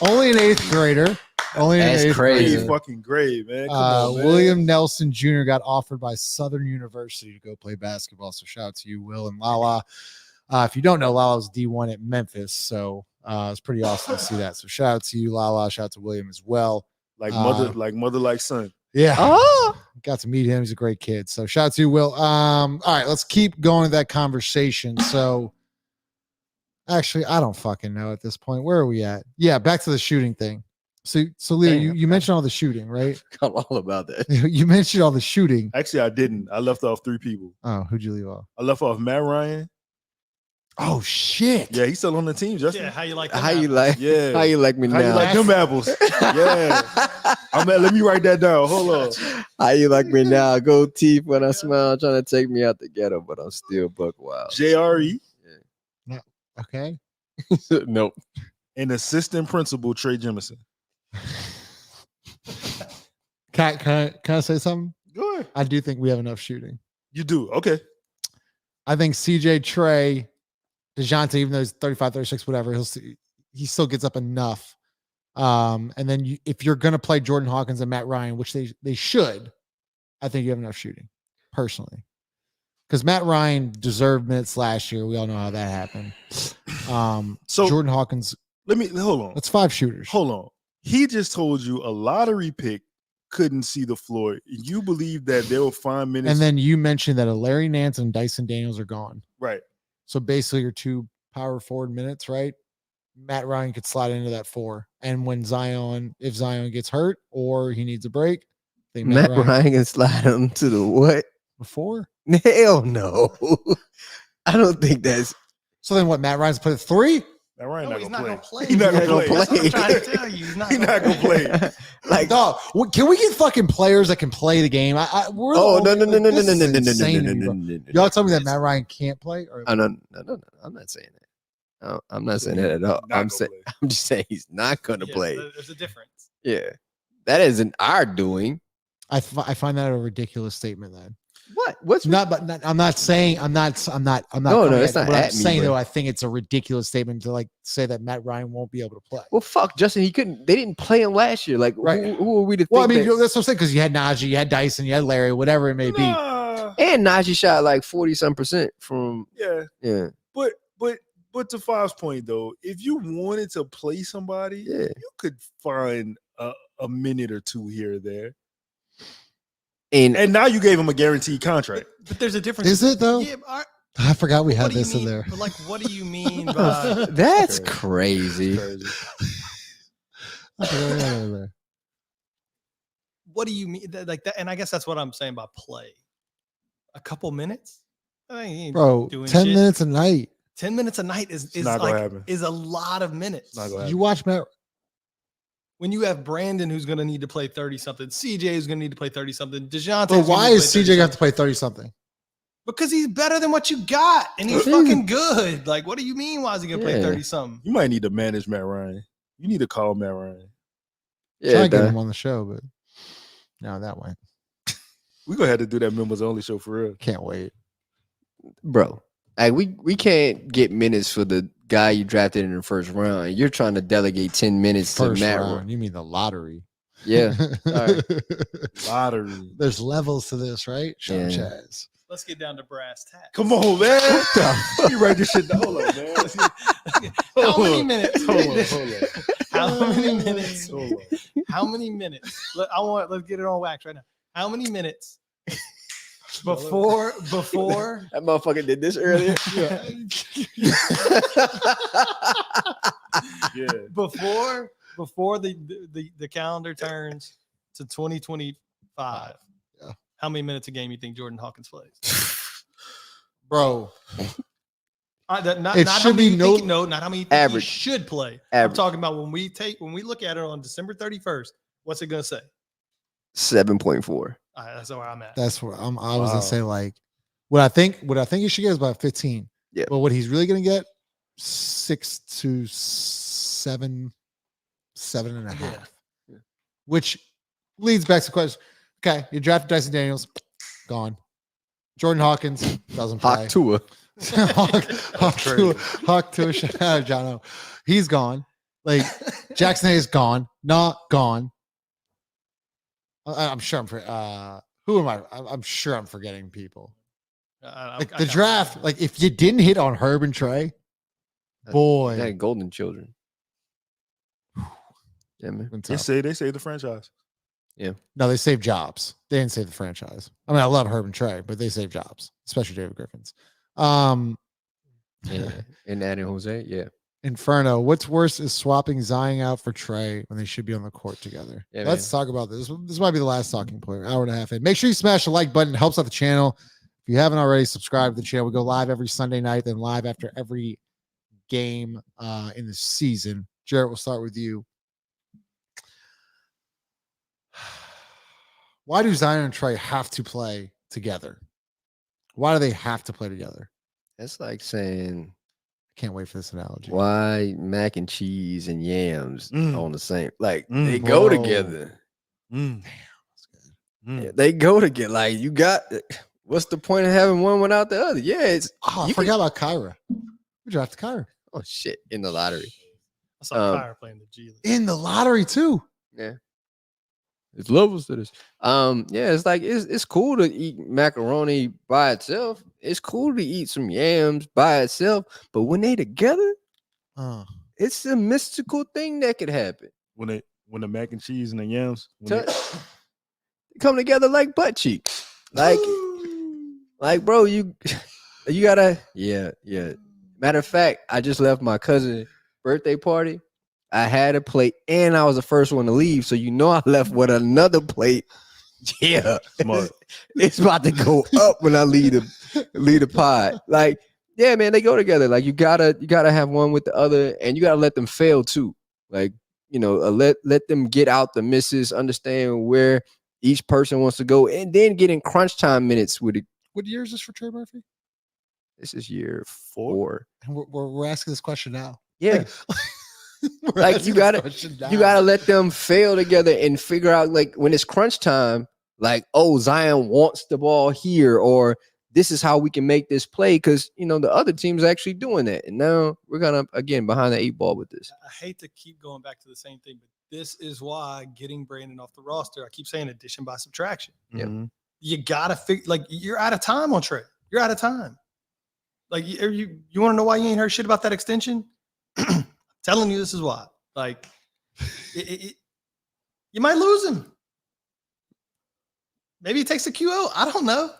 only an 8th grader. Only an That's 8th crazy. grader. Fucking great, man. Come on, man. William Nelson Jr. got offered by Southern University to go play basketball. So shout out to you, Will and Lala. If you don't know, Lala's D1 at Memphis. So it's pretty awesome to see that. So shout out to you, Lala. Shout out to William as well. Like mother, like son. Yeah. Oh, Got to meet him. He's a great kid. So shout out to you, Will. All right, let's keep going with that conversation. So Actually, I don't fucking know at this point. Where are we at? Yeah, back to the shooting thing. So Leo, you mentioned all the shooting, right? I'm all about that. You mentioned all the shooting. Actually, I didn't. I left off 3 people. Oh, who'd you leave off? I left off Matt Ryan. Oh shit! Yeah, he's still on the team. Justin. Yeah, how you like? How you like? Yeah. How you like me How now? you like them apples? Yeah. Let me write that down. Hold on. How you like me now? Gold teeth when I smile, trying to take me out the ghetto, but I'm still buck wild. JRE. Okay. Nope. And assistant principal Trey Jemison. Can I say something? Go ahead. I do think we have enough shooting. You do. Okay. I think CJ, Trey, Dejounte, even though he's 35, 36, whatever, he still gets up enough. And then if you're going to play Jordan Hawkins and Matt Ryan, which they should, I think you have enough shooting, personally. Because Matt Ryan deserved minutes last year. We all know how that happened. So Jordan Hawkins. Hold on. That's 5 shooters. Hold on. He just told you a lottery pick couldn't see the floor. You believe that there were 5 minutes. And then you mentioned that Larry Nance and Dyson Daniels are gone. Right. So basically your 2 power forward minutes, right? Matt Ryan could slide into that 4. And if Zion gets hurt or he needs a break, I think Matt Ryan can slide him to the what? The 4? Hell no. I don't think that's. So then what? Matt Ryan's put at 3? Matt Ryan he's not going to play. He's not going to play. That's what I'm trying to tell you. He's not going to play. Like, no, can we get fucking players that can play the game? No. Y'all tell me that Matt Ryan can't play? Or No. I'm not saying that. I'm not saying that at all. I'm just saying he's not going to play. There's a difference. Yeah, that isn't our doing. I find that a ridiculous statement. Then what? What's not? But I'm not saying I'm not. No, it's not. What I'm at saying me, though, I think it's a ridiculous statement to like say that Matt Ryan won't be able to play. Well, fuck, Justin. He couldn't. They didn't play him last year. Like, right? Who are we to think? Well, I mean, that's what I'm saying because you had Najee, you had Dyson, you had Larry, whatever it may be. And Najee shot like 40-some% from. Yeah. But to Five's point though, if you wanted to play somebody, you could find a minute or 2 here or there. And now you gave him a guaranteed contract. But there's a difference. Is it though? Yeah, I forgot we had this in there. But like, what do you mean by that's crazy? What do you mean like that? And I guess that's what I'm saying by play. A couple minutes, bro. 10 minutes a night. 10 minutes a night is a lot of minutes. You watch Matt. When you have Brandon who's going to need to play 30 something, CJ is going to need to play 30 something, Dejounte. But why is CJ going to have to play 30 something? Because he's better than what you got, and he's fucking good. Like, what do you mean? Why is he going to play 30 something? You might need to manage Matt Ryan. You need to call Matt Ryan. Yeah, try to get him on the show, but no, that went. We're gonna have to do that members only show for real. Can't wait, bro. Like we can't get minutes for the guy you drafted in the first round. You're trying to delegate 10 minutes to Matt Ryan. You mean the lottery? Yeah. All right. Lottery. There's levels to this, right? Chaz. Let's get down to brass tacks. Come on, man. You write this shit down. Hold on, man. How many minutes? Hold on. How many minutes? How many minutes? Let's get it on wax right now. How many minutes before that motherfucker did this earlier? Yeah. Before the calendar turns to 2025. Yeah. How many minutes a game you think Jordan Hawkins plays? Bro. Not it how should many be not how many you think average. he should play. Average. I'm talking about when we look at it on December 31st, what's it gonna say? 7.4. That's where I'm at. That's where I was gonna say like what I think he should get is about 15. Yeah. But what he's really gonna get 6 to 7, 7.5. Yeah. Which leads back to the question. Okay, you drafted Dyson Daniels, gone. Jordan Hawkins doesn't play. Hawk Tua. Hawk Tua, shout out Jono. He's gone. Like Jackson Hayes gone, not gone. I'm sure who am I? I'm sure I'm forgetting people. Like the draft, like if you didn't hit on Herb and Trey, boy, that golden children. Yeah, man. They say the franchise. Yeah. No, they saved jobs. They didn't save the franchise. I mean, I love Herb and Trey, but they saved jobs, especially David Griffin's. Yeah. And adding Jose, yeah. Inferno. What's worse is swapping Zion out for Trey when they should be on the court together. Yeah, Let's talk about this. This might be the last talking point. Hour and a half in. Make sure you smash the like button. It helps out the channel. If you haven't already, subscribe to the channel. We go live every Sunday night, then live after every game in the season. Jarrett, we'll start with you. Why do Zion and Trey have to play together? Why do they have to play together? That's like saying, can't wait for this analogy. Why mac and cheese and yams on the same? Like they Whoa. go together. Damn, that's good. Yeah, they go together. Like you got. What's the point of having one without the other? Yeah, it's. I forgot about Kyra. We drafted Kyra. Oh shit! In the lottery. I saw Kyra playing the G League. In the lottery too. Yeah. It's levels to this. Yeah, it's like it's cool to eat macaroni by itself. It's cool to eat some yams by itself, but when they together, it's a mystical thing that could happen. When the mac and cheese and the yams They come together like butt cheeks. Like bro, you gotta yeah. Matter of fact, I just left my cousin's birthday party. I had a plate and I was the first one to leave. So I left with another plate. Yeah. Smart. It's about to go up when I leave the pod. Like, yeah, man, they go together. Like you gotta have one with the other, and you gotta let them fail too. Like, let them get out the misses, understand where each person wants to go, and then get in crunch time minutes with it. What year is this for Trey Murphy? This is year 4. And we're asking this question now. Yeah. Like you gotta let them fail together and figure out, like, when it's crunch time, like, oh, Zion wants the ball here, or this is how we can make this play, because the other team's actually doing that, and now we're gonna again behind the 8 ball with this. I hate to keep going back to the same thing, but this is why getting Brandon off the roster, I keep saying addition by subtraction. Mm-hmm. You gotta figure, like, you're out of time on Trey. You're out of time. Like, you want to know why you ain't heard shit about that extension? Telling you this is why. Like, you might lose him. Maybe he takes the QO. I don't know.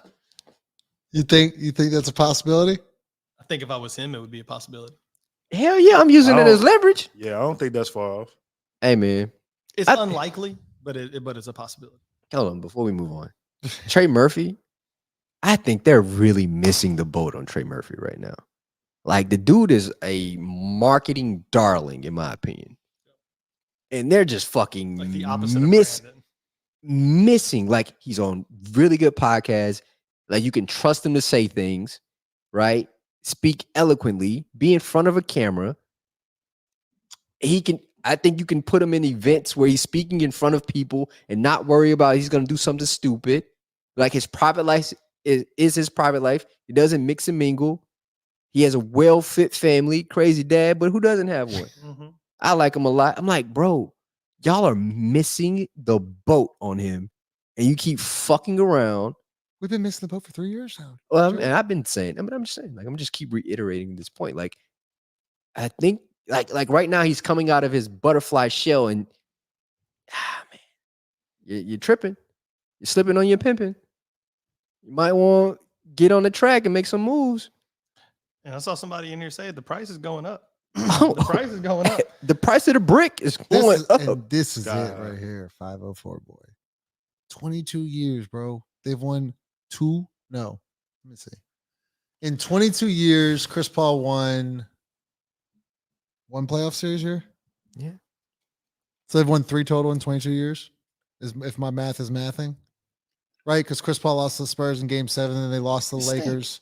You think that's a possibility? I think if I was him, it would be a possibility. Hell yeah, I'm using it as leverage. Yeah, I don't think that's far off. Hey man, it's unlikely, but it's a possibility. Hold on, before we move on, Trey Murphy, I think they're really missing the boat on Trey Murphy right now. Like, the dude is a marketing darling, in my opinion. And they're just fucking like the opposite of missing. Like, he's on really good podcasts. Like, you can trust him to say things, right? Speak eloquently, be in front of a camera. I think you can put him in events where he's speaking in front of people and not worry about he's going to do something stupid. Like, his private life is his private life. He doesn't mix and mingle. He has a well-fit family, crazy dad, but who doesn't have one? Mm-hmm. I like him a lot. I'm like, bro, y'all are missing the boat on him, and you keep fucking around. We've been missing the boat for 3 years now. Well, and I've been saying, I'm just saying, like, I'm just keep reiterating this point. Like, I think, like right now, he's coming out of his butterfly shell, and man, you're tripping, you're slipping on your pimping. You might want to get on the track and make some moves. And I saw somebody in here say the price is going up. The price is going up. The price of the brick is going up. And this is it right here. 504 boy. 22 years, bro. They've won 2. No, let me see. In 22 years, Chris Paul won 1 playoff series here. Yeah. So they've won 3 total in 22 years. If my math is mathing. Right? Because Chris Paul lost to the Spurs in game 7, and then they lost to the Lakers.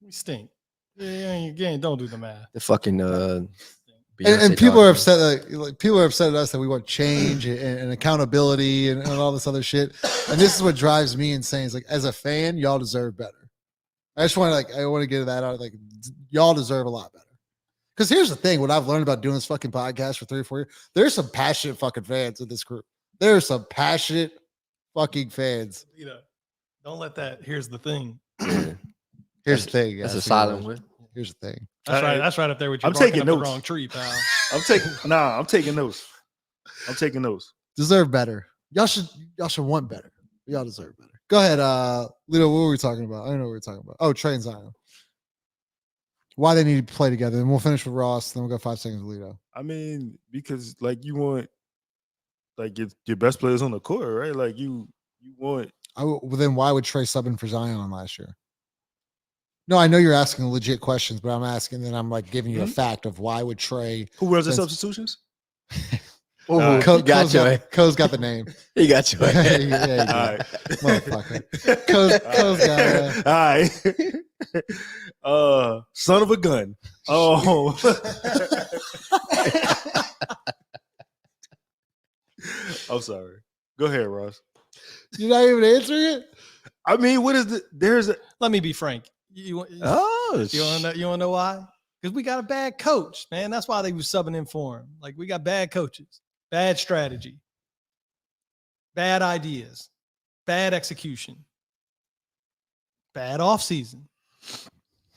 We stink. Yeah, again, don't do the math. The fucking and people are upset. Like people are upset at us that we want change and accountability and all this other shit. And this is what drives me insane. It's like, as a fan, y'all deserve better. I just want to I want to get that out. Like, y'all deserve a lot better. Because here's the thing: what I've learned about doing this fucking podcast for 3 or 4 years, there's some passionate fucking fans in this group. There's some passionate fucking fans. Don't let that. Here's the thing. Here's the thing. That's a silent one. Here's the thing. That's right up there with you. I'm taking notes. The wrong tree, pal. I'm taking notes. I'm taking notes. Deserve better. Y'all should want better. Y'all deserve better. Go ahead, Lito. What were we talking about? I don't know what we were talking about. Oh, Trey and Zion. why they need to play together. And we'll finish with Ross. Then we'll go 5 seconds with Lito. I mean, because like you want like your best players on the court, right? Like you want. Well, then why would Trey sub in for Zion last year? No, I know you're asking legit questions, but I'm asking, then I'm like giving you a fact of why would Trey. Who was the substitutions? Co's got the name. He got you. Yeah, he did. All right. Motherfucker. Co's got it. All right. Son of a gun. Oh. I'm sorry. Go ahead, Ross. You're not even answering it? I mean, what is the Let me be frank. You want to know why? Because we got a bad coach, man. That's why they was subbing in for him. Like, we got bad coaches, bad strategy, bad ideas, bad execution, bad offseason,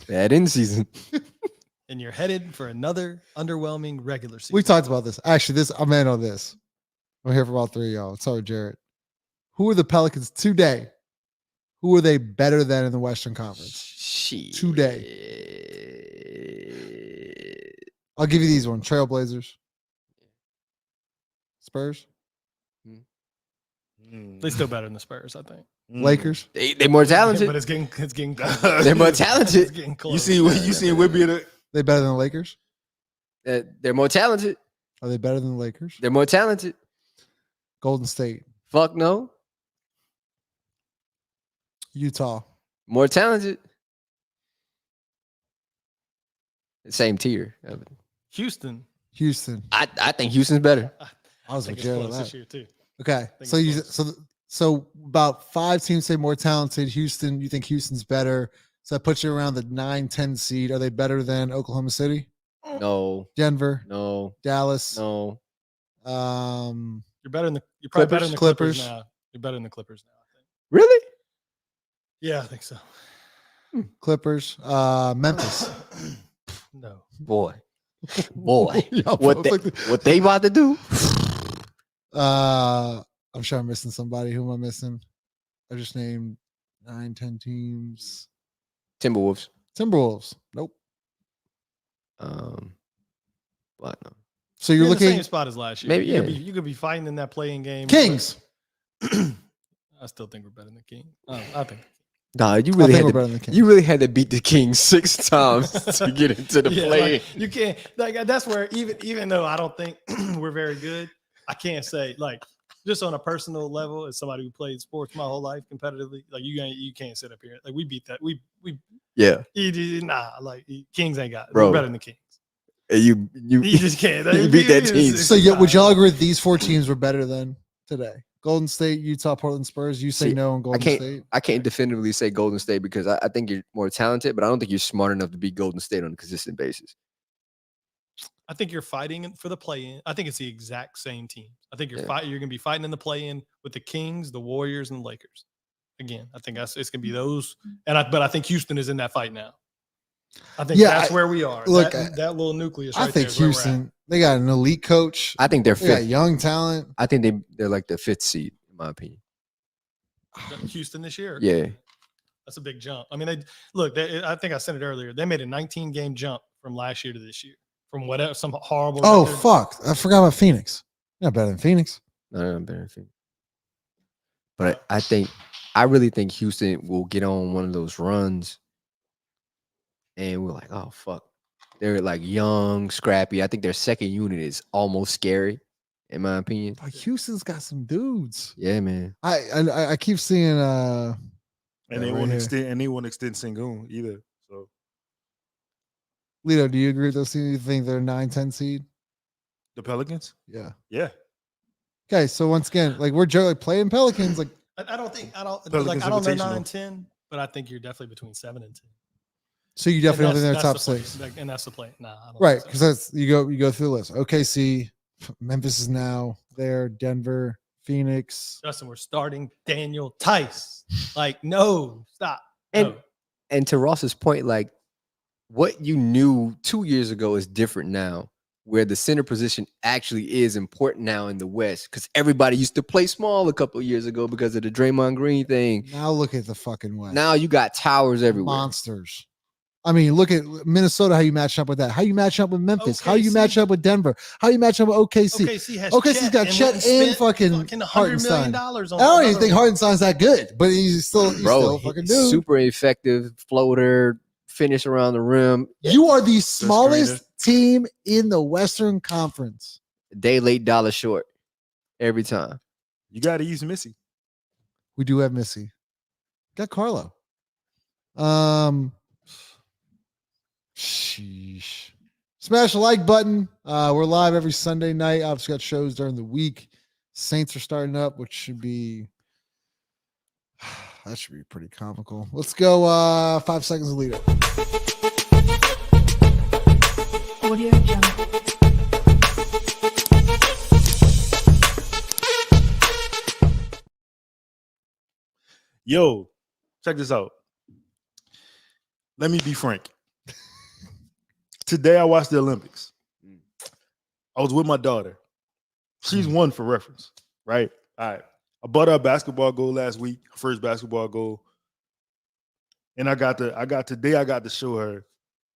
bad in season. and you're headed for another underwhelming regular season. We talked about this. Actually, I'm in on this. I'm here for all three of y'all. Sorry, Jared. Who are the Pelicans today? Who are they better than in the Western Conference? Today. I'll give you these ones. Trailblazers. Spurs. They're still better than the Spurs, I think. Lakers. They're more talented. But it's getting close. They're more talented. It's getting close. You see Whitby? They better than the Lakers? They're more talented. Are they better than the Lakers? They're more talented. Golden State. Fuck no. Utah. More talented. Same tier. Houston. I think Houston's better. I was with Jared on that. This year too. Okay. So about 5 teams say more talented. Houston, you think Houston's better. So that puts you around the 9-10 seed. Are they better than Oklahoma City? No. Denver? No. Dallas? No. You're better than you're probably better than the Clippers now. You're better than the Clippers now, I think. Really? Yeah, I think so. Clippers. Memphis. No. Boy. What they about to do? I'm sure I'm missing somebody. Who am I missing? I just named 9-10 teams. Timberwolves. Nope. What? No. So you're looking in the same spot as last year. Maybe you could be fighting in that playing game. Kings. I still think we're better than the Kings. I think. Nah, you really had to beat the Kings 6 times to get into the play. Like, you can't. Like, that's where even though I don't think we're very good, I can't say like just on a personal level as somebody who played sports my whole life competitively. Like you can't sit up here like we beat that. We Kings ain't got it. We're better than the Kings. You just can't. You beat that team. So would y'all agree these 4 teams were better than today? Golden State, Utah, Portland, Spurs. You say no on Golden State? I can't definitively say Golden State because I think you're more talented, but I don't think you're smart enough to beat Golden State on a consistent basis. I think you're fighting for the play-in. I think it's the exact same team. I think you're going to be fighting in the play-in with the Kings, the Warriors, and the Lakers. Again, I think it's going to be those. But I think Houston is in that fight now. I think that's where we are. Look, that little nucleus. I think Houston. They got an elite coach. I think they're they got fifth. Young talent. I think they're like the 5th seed in my opinion. Houston this year. Yeah, that's a big jump. I mean, I think I said it earlier. They made a 19-game jump from last year to this year. From whatever some horrible. Oh record. fuck! I forgot about Phoenix. You're not better than Phoenix. No, they're not better than Phoenix. But I really think Houston will get on one of those runs, and we're like, oh fuck, they're like young, scrappy. I think their second unit is almost scary, in my opinion. But Houston's got some dudes. Yeah, man. I keep seeing and they won't extend Sengun either. So Lito, do you agree with those teams? You think they're 9-10 seed? the Pelicans? Yeah. Okay, so once again, like we're playing Pelicans, like I don't know Invitational. 9-10, but I think you're definitely between 7 and 10. So you definitely don't think they're top 6. And that's the play. Nah, I don't Right, think because so. that's you go through the list. OKC, Memphis is now there, Denver, Phoenix. Justin, we're starting Daniel Theis. Like, no, stop. And to Ross's point, like what you knew 2 years ago is different now, where the center position actually is important now in the West because everybody used to play small a couple of years ago because of the Draymond Green thing. Now look at the fucking West. Now you got towers everywhere. Monsters. I mean, look at Minnesota, how you match up with that. How you match up with Memphis. How you match up with Denver. How you match up with OKC. OKC's got Chet and fucking Hartenstein. I don't even think Hartenstein's that good, but he's still fucking dude. Super effective floater, finish around the rim. You are the smallest team in the Western Conference. Day late, dollar short every time. You got to use Missy. We do have Missy. Got Carlo. Sheesh. Smash the like button. We're live every Sunday night. Obviously got shows during the week. Saints are starting up, which should be that should be pretty comical. Let's go 5 seconds of lead up. Audio Jungle. Yo, check this out. Let me be frank. Today I watched the Olympics. I was with my daughter. She's one for reference, right? All right. I bought her a basketball goal last week, her first basketball goal. And I got to show her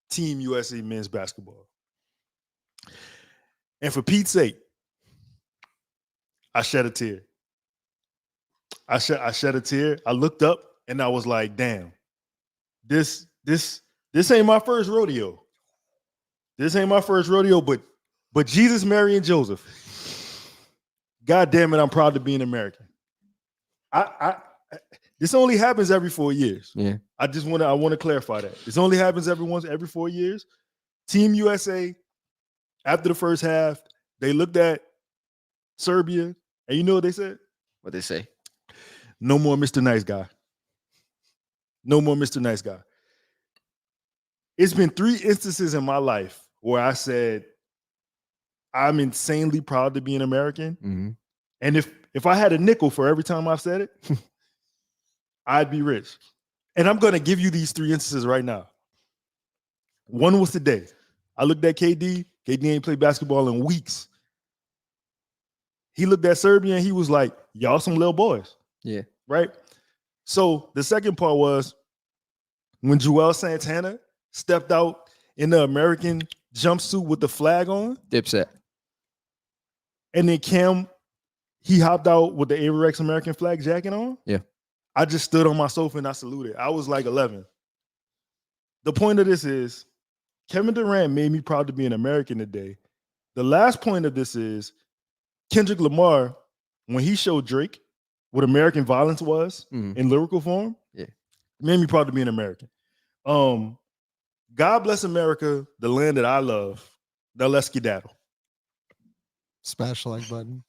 Team USA men's basketball. And for Pete's sake, I shed a tear. I shed a tear. I looked up and I was like, damn, this ain't my first rodeo. This ain't my first rodeo, but Jesus, Mary, and Joseph. God damn it, I'm proud to be an American. This only happens every 4 years. Yeah. I want to clarify that. This only happens every 4 years. Team USA, after the first half, they looked at Serbia, and you know what they said? What they say? No more Mr. Nice Guy. No more Mr. Nice Guy. It's been 3 instances in my life where I said, I'm insanely proud to be an American. Mm-hmm. And if I had a nickel for every time I've said it, I'd be rich. And I'm going to give you these 3 instances right now. One was today. I looked at KD. KD ain't played basketball in weeks. He looked at Serbia and he was like, y'all some little boys. Yeah. Right? So the second part was when Joel Santana stepped out in the American jumpsuit with the flag on. Dipset. And then Cam, he hopped out with the Averex American flag jacket on. Yeah. I just stood on my sofa and I saluted. I was like 11. The point of this is Kevin Durant made me proud to be an American today. The last point of this is Kendrick Lamar, when he showed Drake what American violence was in lyrical form, made me proud to be an American. God bless America, the land that I love. Now let's skedaddle. Smash the like button.